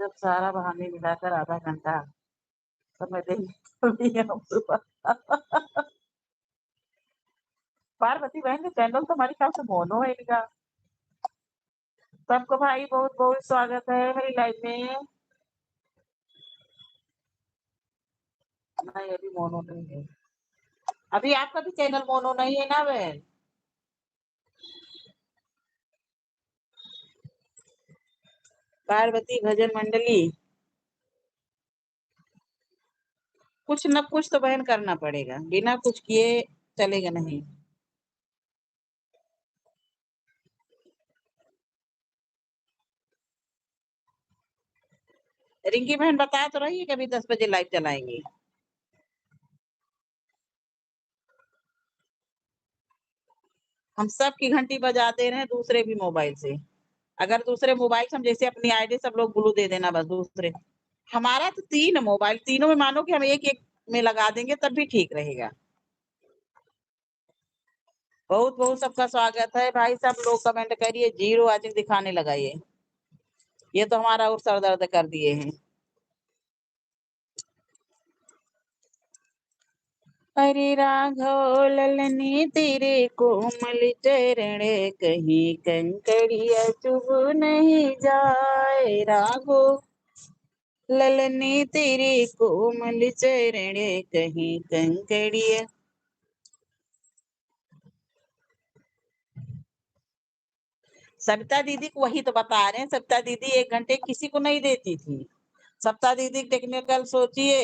जब सारा बहाने मिलाकर आधा घंटा समय देंगे तभी हम सुबह पार्वती बहन का चैनल तो हमारे ख्याल से मोनो है इनका। सबको भाई बहुत-बहुत स्वागत है मेरी लाइफ में। नहीं, अभी मोनो नहीं है। अभी आपका भी चैनल मोनो नहीं है ना बहन? पार्वती भजन मंडली। कुछ न कुछ तो बहन करना पड़ेगा, बिना कुछ किए चलेगा नहीं। रिंकी बहन बता तो रही है कि अभी 10 बजे लाइव चलाएँगी। हम सब की घंटी बजा दे रहे हैं दूसरे भी मोबाइल से। अगर दूसरे मोबाइल से हम जैसे अपनी आईडी सब लोग ब्लू दे देना बस दूसरे। हमारा तो 3 मोबाइल, तीनों में मानो कि हम एक-एक में लगा देंगे तब भी ठीक रहेगा। बहुत-बहुत सबका स्वागत है भाई, सब लोग कमेंट करिए, 0 वाचिंग दिखाने लगा ये। ये तो हमारा और सर दर्द कर दिए हैं। अरे राघव ललनी तेरे कोमल चरण कहीं कंकड़िया चुभ नहीं जाए राघव ललनी तेरे कोमल चरण कहीं कंकड़िया। सविता दीदी को वही तो बता रहे हैं, सविता दीदी 1 घंटे किसी को नहीं देती थी। सविता दीदी टेक्निकल सोचिए,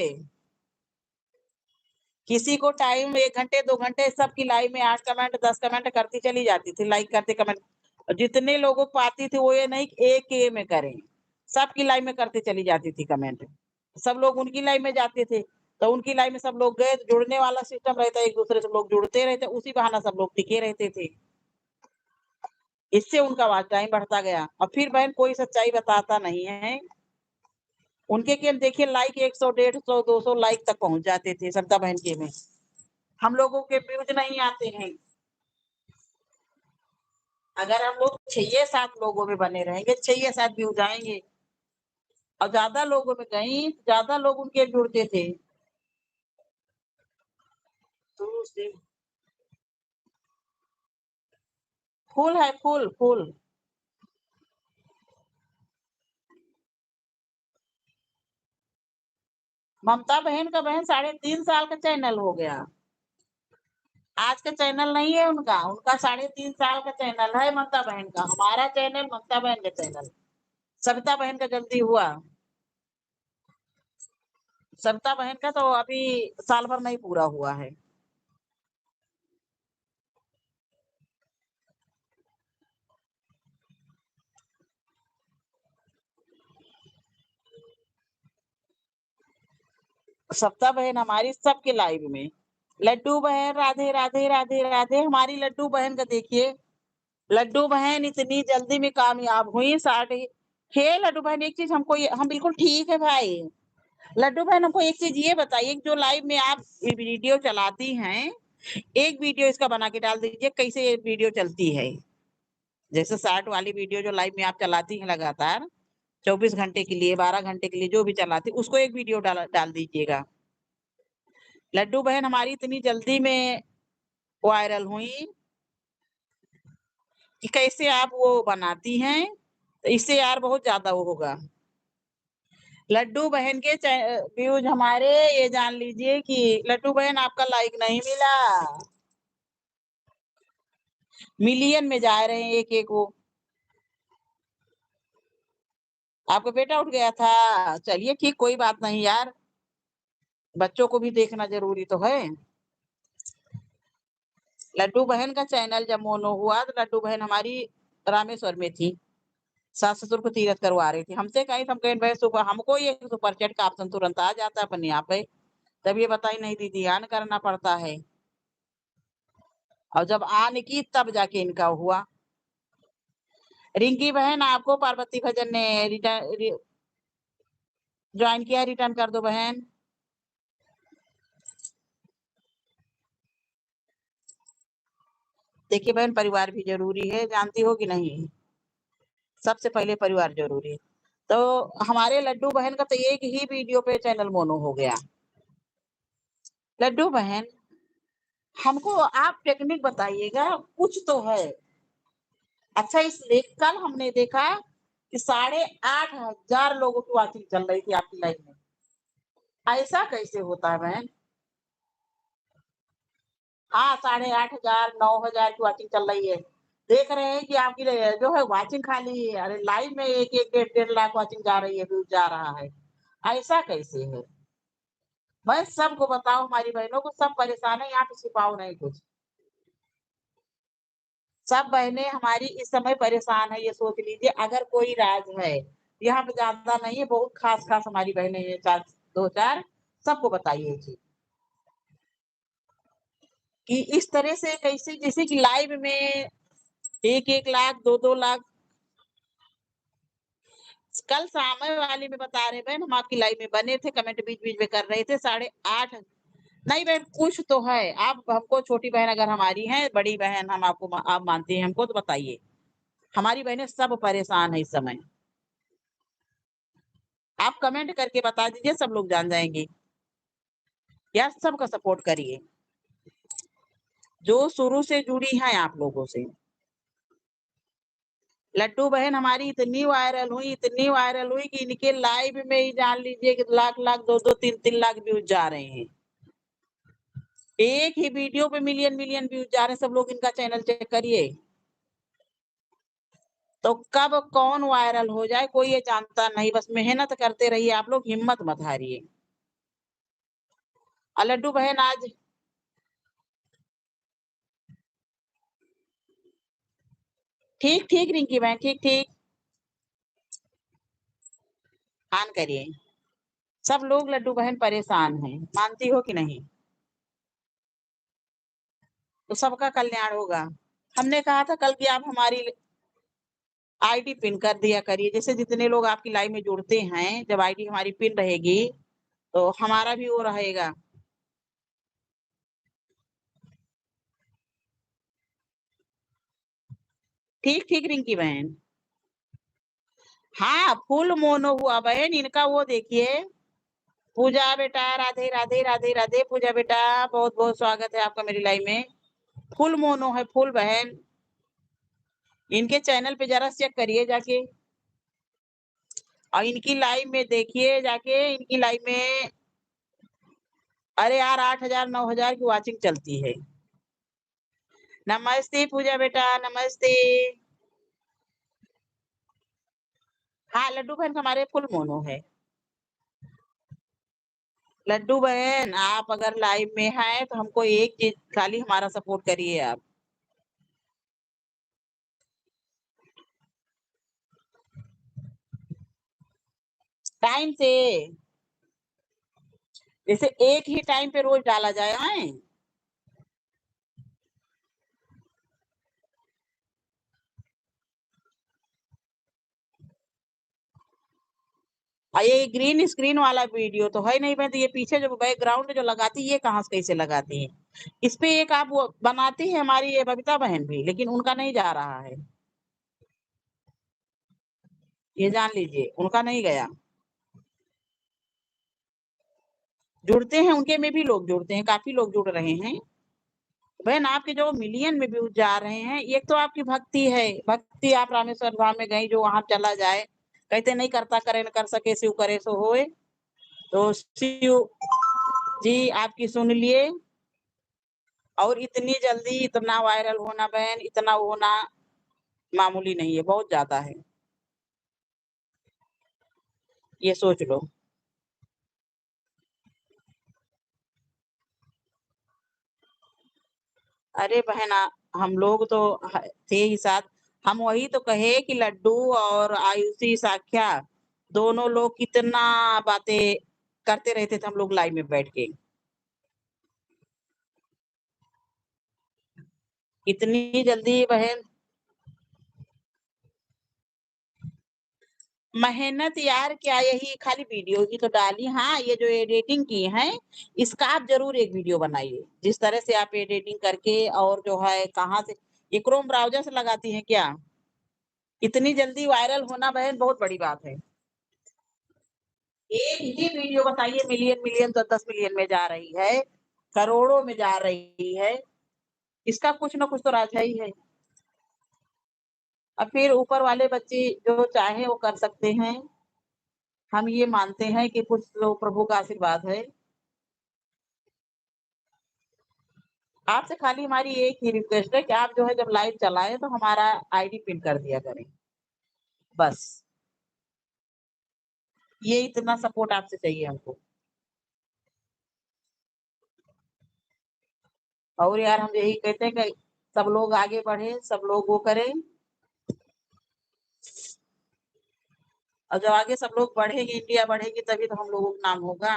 किसी को टाइम 1 घंटे 2 घंटे सबकी लाइव में 8 कमेंट 10 कमेंट करती चली जाती थी, लाइक करते कमेंट। जितने लोगों को पाती थी वो ये नहीं कि एक के में करें, सबकी लाइव में करते चली जाती थी कमेंट। सब लोग उनकी लाइव में जाते थे, तो उनकी लाइव में सब लोग गए, जुड़ने वाला सिस्टम रहता है, एक दूसरे से लोग जुड़ते रहते, उसी बहाना सब लोग टिके रहते थे। इससे उनका वॉच टाइम बढ़ता गया और फिर बहन कोई सच्चाई बताता नहीं है। उनके केवल देखिए लाइक 100 150 200 लाइक तक पहुंच जाते थे सविता बहन के में। हम लोगों के व्यूज नहीं आते हैं। अगर हम लोग 6 या 7 लोगों में बने रहेंगे, 6 या 7 व्यूज आएंगे और ज्यादा लोगों में गई ज्यादा लोग उनके जुड़ते थे। शुरू से फुल है, फुल फुल। ममता बहन का बहन 3.5 साल का चैनल हो गया। आज का चैनल नहीं है उनका, उनका 3.5 साल का चैनल है ममता बहन का। हमारा चैनल ममता बहन का चैनल, सविता बहन का जल्दी हुआ। सविता बहन का तो अभी साल भर नहीं पूरा हुआ है। सविता बहन हमारी सबके लाइव में। लड्डू बहन राधे राधे राधे राधे। हमारी लड्डू बहन का देखिए, लड्डू बहन इतनी जल्दी में कामयाब हुई। 60 हे लड्डू बहन एक चीज हमको हम बिल्कुल ठीक है भाई। लड्डू बहन हमको एक चीज ये बताइए, जो लाइव में आप वीडियो चलाती हैं, एक वीडियो इसका बना के डाल दीजिए कैसे ये वीडियो चलती है। जैसे 60 वाली वीडियो जो लाइव में आप चलाती हैं लगातार 24 घंटे के लिए 12 घंटे के लिए जो भी चलाती, उसको एक वीडियो डाल डाल दीजिएगा। लड्डू बहन हमारी इतनी जल्दी में वायरल हुई कि कैसे आप वो बनाती हैं, तो इससे यार बहुत ज्यादा वो होगा। लड्डू बहन के व्यूज हमारे ये जान लीजिए कि लड्डू बहन आपका लाइक नहीं मिला, मिलियन में जा रहे हैं एक एक वो। आपका बेटा उठ गया था, चलिए ठीक कोई बात नहीं यार, बच्चों को भी देखना जरूरी तो है। लड्डू बहन का चैनल जब मोनो हुआ तो लड्डू बहन हमारी रामेश्वर में थी, सास ससुर को तीरथ करवा रही थी। हमसे कहीं हम कहें भाई सुबह हमको ये सुपर चैट का ऑप्शन तुरंत आ जाता है अपने आप है, तब ये बताई नहीं दीदी ऑन करना पड़ता है, और जब ऑन की तब जाके इनका हुआ। रिंकी बहन आपको पार्वती भजन ने ज्वाइन किया, रिटर्न कर दो बहन। देखिए बहन, परिवार भी जरूरी है, जानती हो कि नहीं? सबसे पहले परिवार जरूरी है। तो हमारे लड्डू बहन का तो एक ही वीडियो पे चैनल मोनो हो गया। लड्डू बहन, हमको आप टेक्निक बताइएगा, कुछ तो है। अच्छा, कल हमने देखा कि 8,500 लोगों की वॉचिंग चल रही थी आपकी लाइव में। ऐसा कैसे होता है बहन? हाँ, 8,500 9,000 की वॉचिंग चल रही है। देख रहे हैं कि आपकी जो है वॉचिंग खाली है। अरे लाइव में 1-1 डेढ़-डेढ़ लाख वॉचिंग जा रही है, व्यूज जा रहा है। ऐसा कैसे है? मैं सबको बताऊं, हमारी बहनों को सब परेशान है, यहाँ पे छिपाओ नहीं कुछ। सब बहनें हमारी इस समय परेशान है, ये सोच लीजिए। अगर कोई राज है, यहाँ पे ज्यादा नहीं है, बहुत खास खास हमारी बहनें हैं, 2-4, सबको बताइए ये चीज कि इस तरह से कैसे, जैसे कि लाइव में 1-1 लाख 2-2 लाख। कल सामने वाली में बता रहे बहन, हम आपकी लाइव में बने थे, कमेंट बीच बीच में कर रहे थे, 8.5। नहीं बहन, कुछ तो है। आप हमको, छोटी बहन अगर हमारी है, बड़ी बहन हम आपको, आप मानती हैं हमको, तो बताइए। हमारी बहनें सब परेशान है इस समय। आप कमेंट करके बता दीजिए, सब लोग जान जाएंगे। या सबका सपोर्ट करिए, जो शुरू से जुड़ी हैं आप लोगों से। लड्डू बहन हमारी इतनी वायरल हुई कि इनके लाइव में ही जान लीजिए कि लाख लाख 2-2 3-3 लाख व्यूज जा रहे हैं। एक ही वीडियो पे मिलियन मिलियन व्यूज जा रहे हैं। सब लोग इनका चैनल चेक करिए। तो कब कौन वायरल हो जाए कोई ये जानता नहीं, बस मेहनत करते रहिए, आप लोग हिम्मत मत हारिए। लड्डू बहन आज ठीक ठीक रिंकी बहन, ठीक ठीक ऑन करिए। सब लोग लड्डू बहन परेशान हैं, मानती हो कि नहीं? तो सबका कल्याण होगा। हमने कहा था कल कि आप हमारी आईडी पिन कर दिया करिए, जैसे जितने लोग आपकी लाइव में जुड़ते हैं, जब आईडी हमारी पिन रहेगी तो हमारा भी वो रहेगा। ठीक ठीक रिंकी बहन। हाँ, फुल मोनो हुआ बहन इनका, वो देखिए। पूजा बेटा, राधे राधे राधे राधे। पूजा बेटा, बहुत बहुत स्वागत है आपका मेरी लाइव में। फुल मोनो है, फुल बहन। इनके चैनल पे जरा चेक करिए जाके, और इनकी लाइव में देखिए जाके, इनकी लाइव में। अरे यार, 8,000 9,000 की वॉचिंग चलती है। नमस्ते पूजा बेटा, नमस्ते। हाँ, लड्डू बहन हमारे फुल मोनो है। लड्डू बहन, आप अगर लाइव में हैं तो हमको एक चीज खाली हमारा सपोर्ट करिए आप। टाइम से, जैसे एक ही टाइम पे रोज डाला जाए आए। ये ग्रीन स्क्रीन वाला वीडियो तो है नहीं बहन, तो ये पीछे जो बैकग्राउंड जो लगाती है, ये कहाँ से कैसे लगाती है? इस पे एक आप वो बनाती है हमारी ये बबीता बहन भी, लेकिन उनका नहीं जा रहा है, ये जान लीजिए, उनका नहीं गया। जुड़ते हैं, उनके में भी लोग जुड़ते हैं, काफी लोग जुड़ रहे हैं। बहन आपके जो मिलियन में व्यूज जा रहे हैं, एक तो आपकी भक्ति है। भक्ति, आप रामेश्वर धाम में गई, जो वहां चला जाए, कहते नहीं करता करे न कर सके, शिव करे सो होए। तो शिव जी आपकी सुन लिए। और इतनी जल्दी इतना वायरल होना बहन, इतना होना मामूली नहीं है, बहुत ज्यादा है, ये सोच लो। अरे बहन, हम लोग तो थे ही साथ। हम वही तो कहे कि लड्डू और आयुषी साख्या दोनों लोग कितना बातें करते रहते थे हम लोग लाइव में बैठ के। इतनी जल्दी बहन, मेहनत यार क्या, यही खाली वीडियो ही तो डाली। हाँ, ये जो एडिटिंग की हैं, इसका आप ज़रूर एक वीडियो बनाइए। जिस तरह से आप एडिटिंग करके और जो है कहाँ से ये क्रोम ब्राउज़र से लगाती हैं क्या? इतनी जल्दी वायरल होना बहन बहुत बड़ी बात है। एक ही वीडियो बताइए मिलियन-मिलियन 10-10 मिलियन में जा रही है, करोड़ों में जा रही है। इसका कुछ न कुछ तो राज है ही है। अब फिर ऊपर वाले बच्चे जो चाहे वो कर सकते हैं। हम ये मानते हैं कि कुछ तो प्रभु का आशीर्वाद है। आपसे खाली हमारी एक ही रिक्वेस्ट है कि आप जो है जब लाइव चलाएँ तो हमारा आईडी पिन कर दिया करें, बस। ये इतना सपोर्ट आपसे चाहिए हमको। और यार हम यही कहते हैं कि सब लोग आगे बढ़ें, सब लोग वो करें और जब आगे सब लोग बढ़ेंगे, इंडिया बढ़ेगी तभी तो हम लोगों का नाम होगा।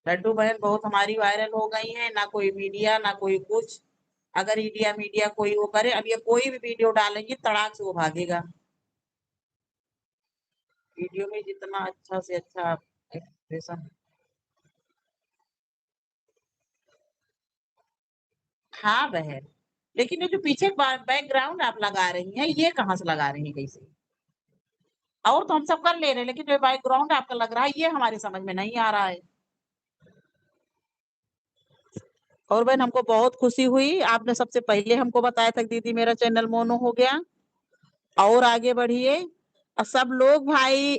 लड्डू बहन बहुत हमारी वायरल हो गई हैं, ना कोई मीडिया, ना कोई कुछ। अगर इंडिया मीडिया कोई वो करे, अब ये कोई भी वीडियो डालेंगी, तड़ाक से वो भागेगा। वीडियो में जितना अच्छा से अच्छा एक्सप्रेशन हाँ बहन, लेकिन ये जो पीछे बैकग्राउंड आप लगा रही हैं, ये कहाँ से लगा रही हैं कैसे? और तो हम सब कर ले रहे हैं, लेकिन जो बैकग्राउंड आपका लग रहा है, ये हमारी समझ में नहीं आ रहा है। और बहन हमको बहुत खुशी हुई, आपने सबसे पहले हमको बताया था कि दीदी मेरा चैनल मोनो हो गया और आगे बढ़िए। सब लोग भाई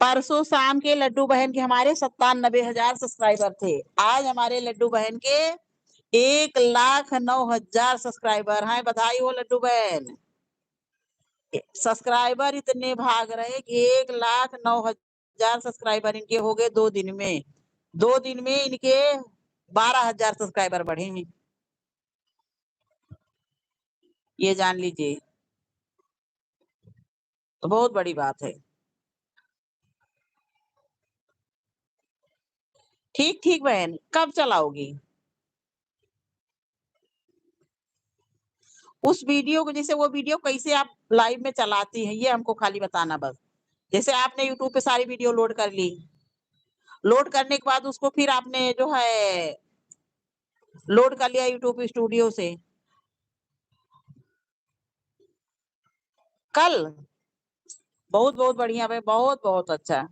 परसों शाम के लड्डू बहन के हमारे 97,000 सब्सक्राइबर थे। आज हमारे लड्डू बहन के 1,09,000 सब्सक्राइबर हैं। बधाई हो लड्डू बहन। सब्सक्राइबर इतने भाग रहे कि 1,09,000 सब्सक्राइबर इनके हो गए 2 दिन में। 2 दिन में इनके 12,000 सब्सक्राइबर बढ़े हैं। ये जान लीजिए, तो बहुत बड़ी बात है। ठीक, ठीक बहन, कब चलाओगी? उस वीडियो को जैसे वो वीडियो कैसे आप लाइव में चलाती हैं, ये हमको खाली बताना बस। जैसे आपने यूट्यूब पे सारी वीडियो लोड कर ली, लोड करने के बाद उसको फिर आपने जो है लोड कर लिया यूट्यूब स्टूडियो से। कल? बहुत-बहुत बढ़िया बहन, बहुत-बहुत अच्छा।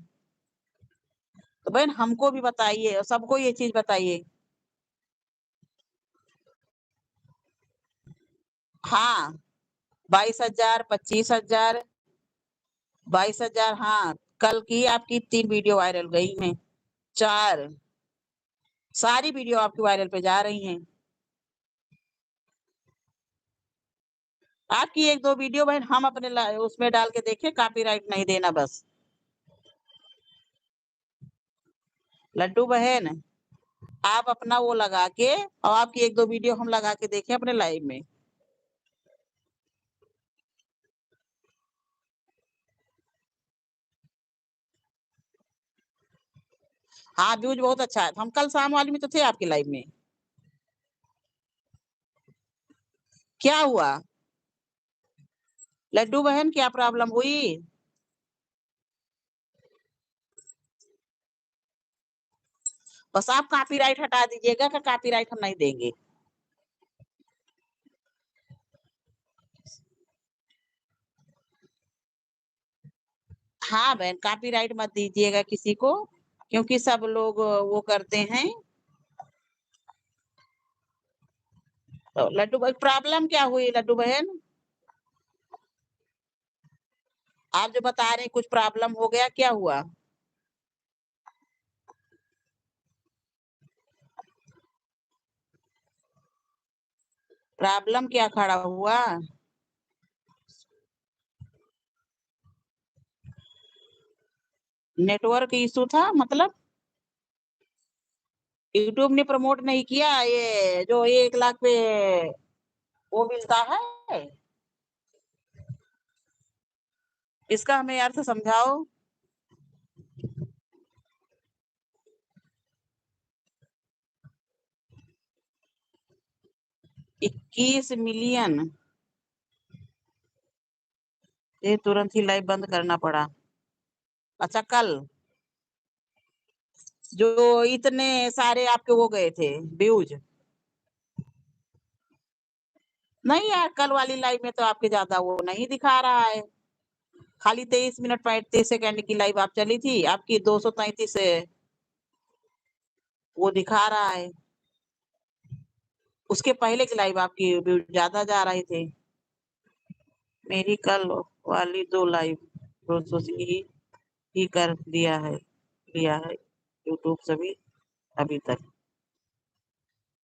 तो बहन हमको भी बताइए और सबको ये चीज़ बताइए। हाँ, 22,000, 25,000, 22,000 हाँ, कल की आपकी 3 वीडियो वायरल गई हैं, 4 सारी वीडियो आपकी वायरल पे जा रही हैं। आपकी 1-2 वीडियो बहन हम अपने उसमें डाल के देखें, कॉपीराइट नहीं देना बस। लड्डू बहन, आप अपना वो लगा के और आपकी 1-2 वीडियो हम लगा के देखें अपने लाइव में। हाँ, व्यूज़ बहुत अच्छा है। हम कल शाम वाली में तो थे आपके लाइव में। क्या हुआ? लड्डू बहन क्या प्रॉब्लम हुई? बस आप कॉपीराइट हटा दीजिएगा कि कॉपीराइट हम नहीं देंगे। हाँ बहन, कॉपीराइट मत दीजिएगा किसी को, क्योंकि सब लोग वो करते हैं। तो लड्डू प्रॉब्लम क्या हुई लड्डू बहन? आप जो बता रहे हैं कुछ प्रॉब्लम हो गया, क्या हुआ? प्रॉब्लम क्या खड़ा हुआ? नेटवर्क इश्यू था मतलब? यूट्यूब ने प्रमोट नहीं किया ये जो 1 लाख पे वो मिलता है? इसका हमें अर्थ समझाओ। 21 मिलियन। ये तुरंत ही लाइव बंद करना पड़ा। अच्छा कल जो इतने सारे आपके वो गए थे व्यूज। नहीं यार, कल वाली लाइव में तो आपके ज्यादा वो नहीं दिखा रहा है। खाली 23 मिनट 35 सेकंड की लाइव आप चली थी, आपकी 233 वो दिखा रहा है। उसके पहले की लाइव आपकी व्यूज ज्यादा जा रहे थे। मेरी कल वाली 2 लाइव प्रोसेसिंग ही कर लिया है यूट्यूब सभी अभी तक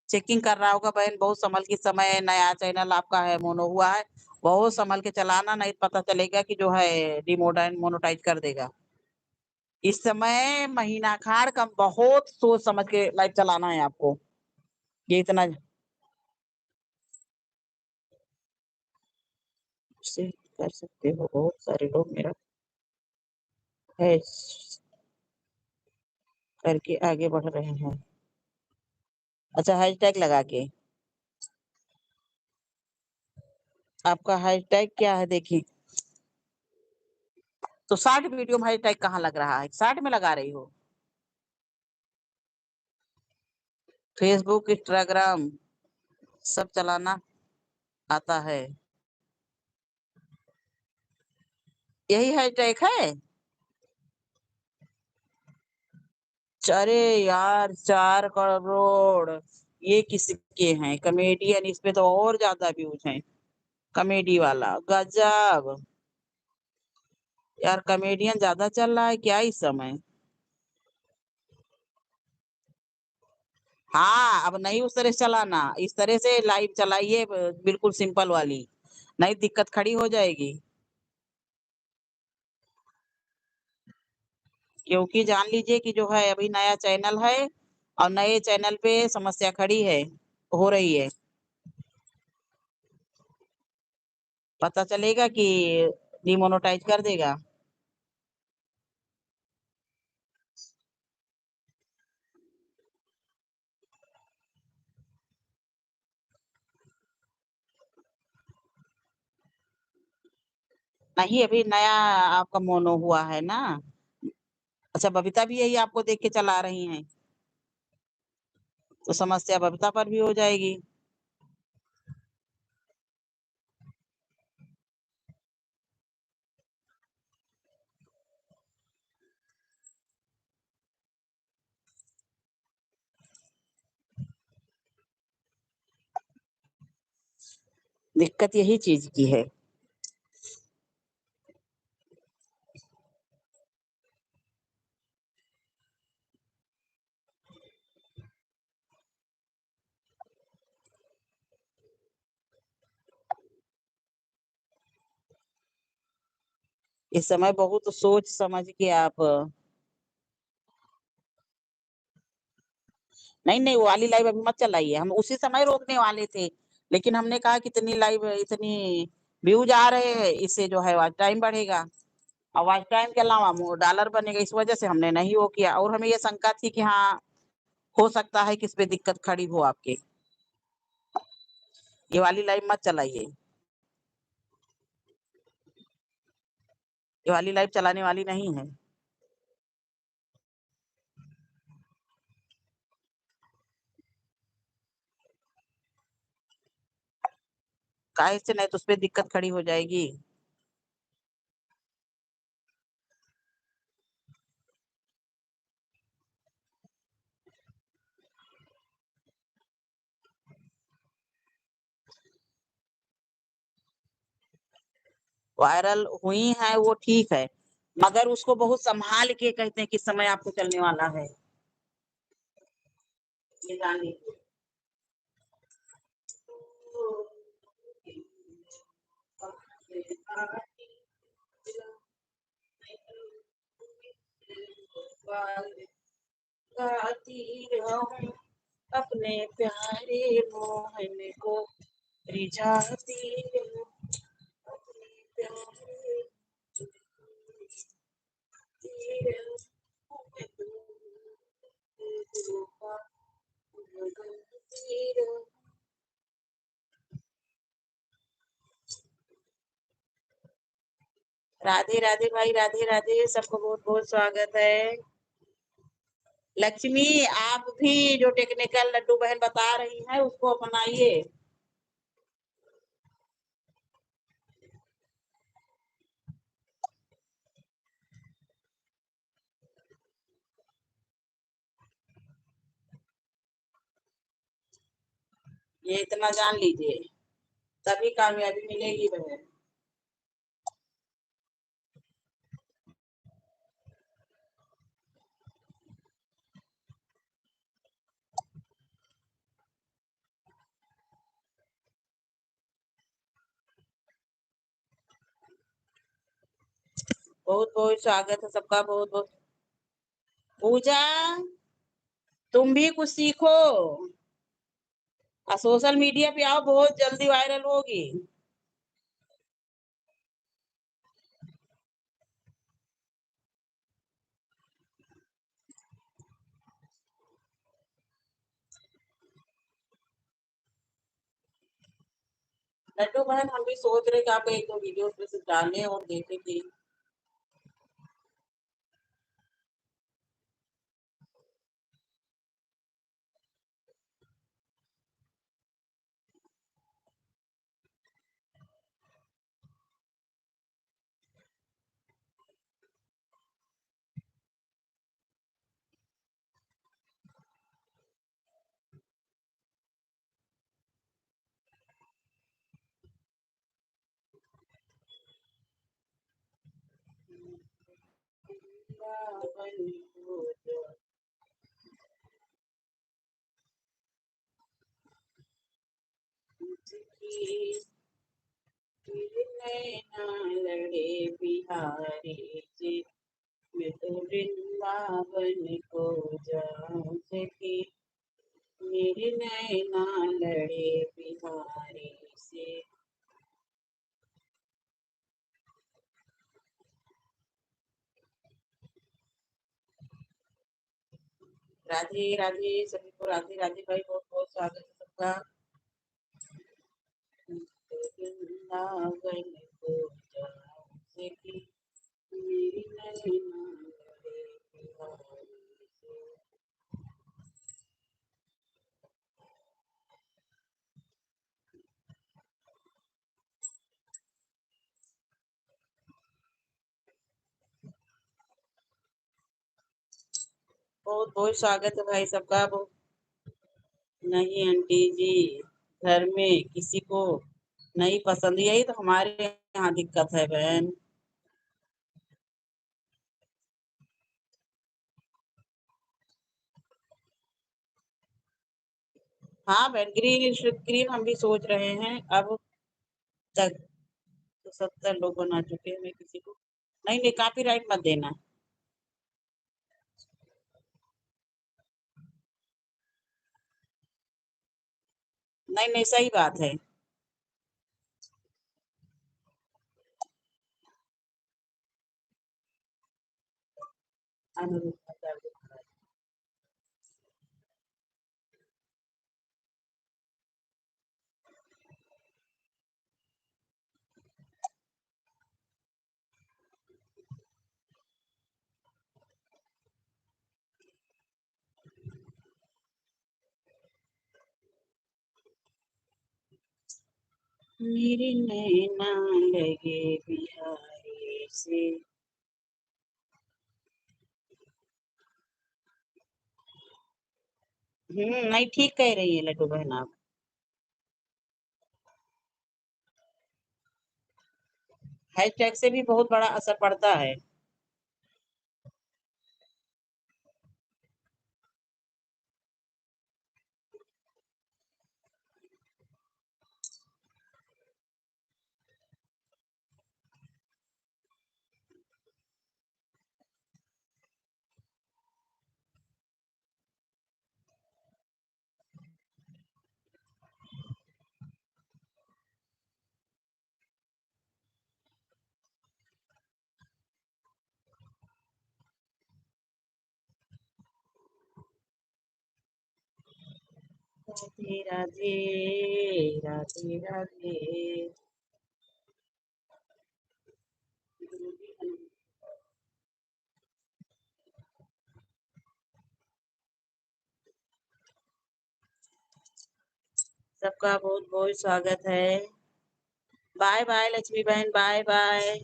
चेकिंग कर रहा होगा। बहन बहुत संभल के, समय नया चैनल आपका है, मोनो हुआ है, बहुत संभल के चलाना, नहीं पता चलेगा कि जो है मोनोटाइज कर देगा। इस समय महीना खाड़ का बहुत सोच समझ के लाइव चलाना है आपको। ये इतना से कर सकते हो, बहुत सारे लोग मेरा है करके आगे बढ़ रहे हैं। अच्छा हैशटैग लगा के, आपका हैशटैग क्या है देखिए। तो 60 वीडियो में हैशटैग कहाँ लग रहा है, 60 में लगा रही हो? फेसबुक इंस्टाग्राम सब चलाना आता है, यही हैशटैग है। अरे यार 4 करोड़, ये किसके हैं? कॉमेडियन, इस पे तो और ज्यादा व्यूज हैं। कॉमेडी वाला गजब। यार कॉमेडियन ज्यादा चल रहा है क्या इस समय? हाँ अब नहीं उस तरह से चलाना, इस तरह से लाइव चलाइए बिल्कुल सिंपल वाली, नहीं दिक्कत खड़ी हो जाएगी। क्योंकि जान लीजिए कि जो है अभी नया चैनल है, और नए चैनल पे समस्या खड़ी है, हो रही है। पता चलेगा कि डिमोनेटाइज कर देगा। नहीं अभी नया आपका मोनो हुआ है ना। अच्छा बबीता भी यही आपको देख के चला रही हैं, तो समस्या बबीता पर भी हो जाएगी। दिक्कत यही चीज की है। इस समय बहुत सोच समझ के आप, नहीं नहीं वो वाली लाइव अभी मत चलाइए, हम उसी समय रोकने वाले थे, लेकिन हमने कहा कि इतनी लाइव इतनी व्यूज आ रहे हैं, इससे जो है वॉच टाइम बढ़ेगा, और वॉच टाइम के अलावा डॉलर बनेगा, इस वजह से हमने नहीं वो किया। और हमें ये शंका थी कि हाँ हो सकता है कि इस पे दिक्कत खड़ी हो आपके। ये वाली लाइव मत चलाइए, ये वाली लाइव चलाने वाली नहीं है। काहे से, नहीं तो उस पे दिक्कत खड़ी हो जाएगी। वायरल हुई है वो ठीक है, मगर उसको बहुत संभाल के कहते हैं कि समय आपको चलने वाला है, ये जान लीजिए। गाती रहूं अपने प्यारे मोहन को, रिझाती रहूं अपने प्यारे राधे राधे भाई, राधे राधे, सबको बहुत बहुत स्वागत है। लक्ष्मी, आप भी जो टेक्निकल लड्डू बहन बता रही हैं उसको अपनाइए। ये इतना जान लीजिए, तभी कामयाबी मिलेगी बहन। बहुत बहुत स्वागत है सबका, बहुत बहुत। पूजा, तुम भी कुछ सीखो और सोशल मीडिया पे आओ, बहुत जल्दी वायरल होगी। लड्डू बहन, हम भी सोच रहे कि आप एक दो वीडियो पे से डालें और देखें कि लड़े बिहारी जी, मैं तो वृंदावन को जाऊं सकी, मेरे नैना लड़े बिहारी से। राधे राधे सभी को, राधे राधे भाई, बहुत बहुत स्वागत है सबका। वृंदावन को जाऊं सकी, मेरी नैना लड़े बिहारी से। बहुत बहुत स्वागत है भाई सबका। बहुत नहीं आंटी जी, घर में किसी को नहीं पसंद, यही तो हमारे यहाँ दिक्कत है बहन। हाँ बहन, ग्रीन ग्रीन हम भी सोच रहे हैं अब तक। तो 70 लोग बना चुके हैं, मैं किसी को नहीं नहीं, कॉपीराइट मत देना। नहीं नहीं, सही बात है। अनुरूप मेरे नैना लगे बिहारी से। नहीं, ठीक कह रही है लड्डू बहन आप। हैशटैग से भी बहुत बड़ा असर पड़ता है। राधे राधे, राधे राधे। सबका बहुत बहुत स्वागत है। बाय बाय लक्ष्मी बहन, बाय बाय।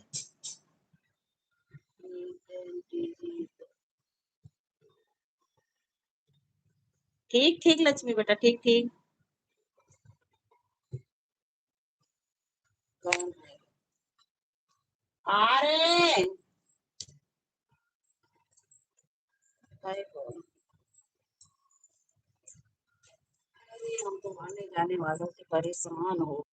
ठीक ठीक लक्ष्मी बेटा, ठीक ठीक। कौन है? आ रहे भाई कौन? अरे हम तो आने जाने वालों से परेशान हो।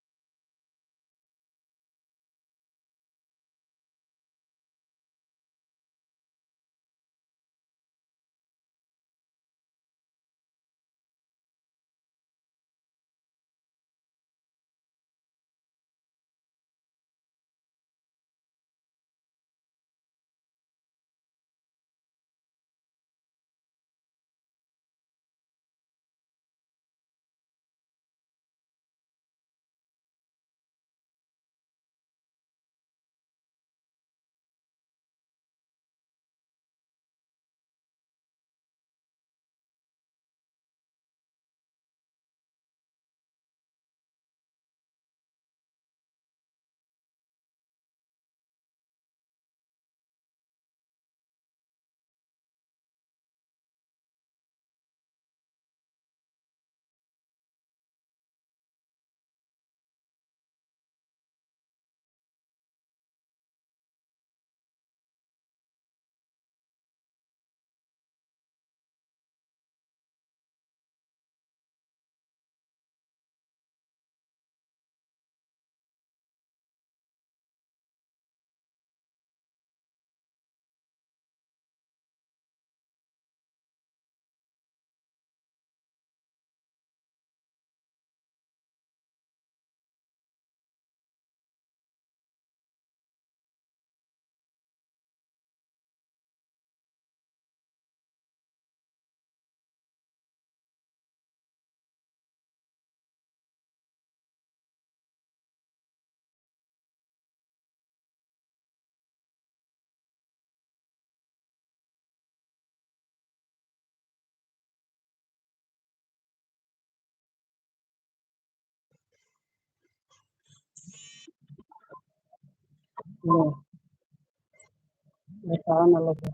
बताओ ना लगे।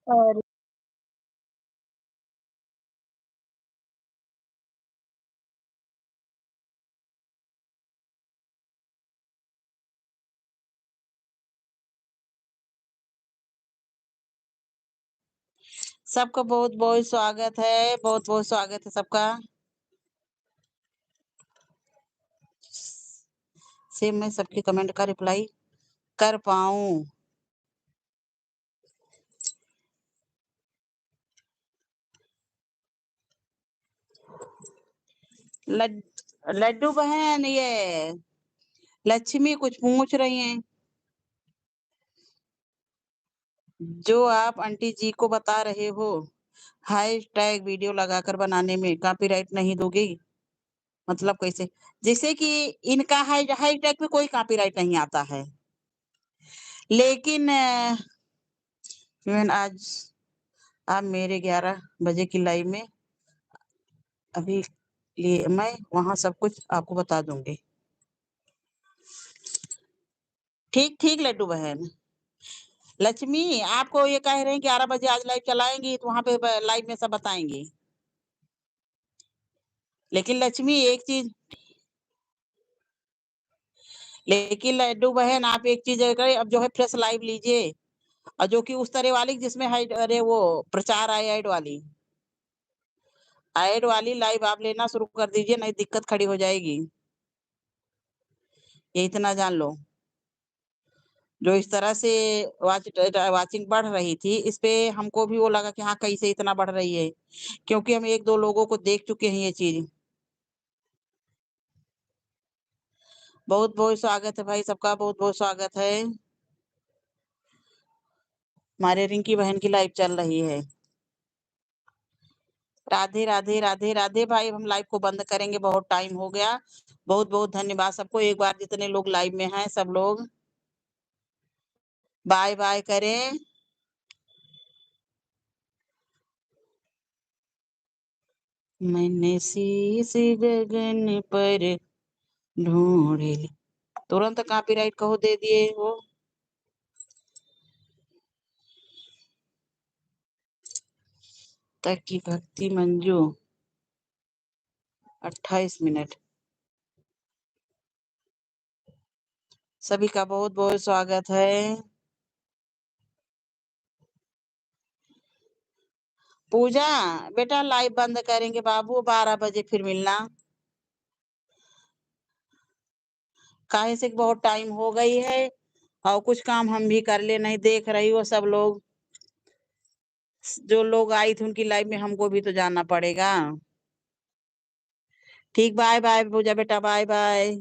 और सबका बहुत बहुत स्वागत है, बहुत बहुत स्वागत है सबका। से मैं सबके कमेंट का रिप्लाई कर पाऊं। लड्डू बहन, ये लक्ष्मी कुछ पूछ रही हैं। जो आप आंटी जी को बता रहे हो हैशटैग वीडियो लगाकर बनाने में कॉपीराइट नहीं दोगी? मतलब कैसे? जैसे कि इनका हैशटैग पे कोई कॉपीराइट नहीं आता है, लेकिन बहन आज आप मेरे 11 बजे की लाइव में अभी लिए मैं वहां सब कुछ आपको बता दूंगी। ठीक ठीक लड्डू बहन। लक्ष्मी आपको ये कह रहे हैं 11 बजे आज लाइव चलाएंगी तो वहां पे लाइव में सब बताएंगी। लेकिन लक्ष्मी एक चीज, लेकिन लड्डू बहन आप एक चीज करें, अब जो है फ्रेश लाइव लीजिए, और जो कि उस तरह वाली जिसमें है अरे वो प्रचार आए ऐड वाली लाइव आप लेना शुरू कर दीजिए, नहीं दिक्कत खड़ी हो जाएगी। ये इतना जान लो। जो इस तरह से वाचिंग बढ़ रही थी, इस पे हमको भी वो लगा कि हाँ, कैसे इतना बढ़ रही है? क्योंकि हम 1-2 लोगों को देख चुके हैं ये चीज़। बहुत-बहुत स्वागत है भाई, सबका बहुत-बहुत स्वागत है। हमारे रिंकी बहन की लाइव चल रही है। राधे, राधे, राधे, राधे भाई, हम लाइव को बंद करेंगे, बहुत टाइम हो गया। बहुत-बहुत धन्यवाद सबको, एक बार जितने लोग लाइव में हैं सब लोग बाय-बाय करें। मैंने शीश गगन पर ढूँढ ली। तुरंत कॉपीराइट कहो दे दिए वो। तक की भक्ति मंजू 28 मिनट। सभी का बहुत-बहुत स्वागत है। पूजा, बेटा लाइव बंद करेंगे बाबू, 12 बजे फिर मिलना। काहे से कि बहुत टाइम हो गई है और कुछ काम हम भी कर ले, नहीं देख रही हो सब लोग। जो लोग आई थी उनकी लाइव में हमको भी तो जाना पड़ेगा। ठीक, बाय-बाय पूजा बेटा, बाय-बाय।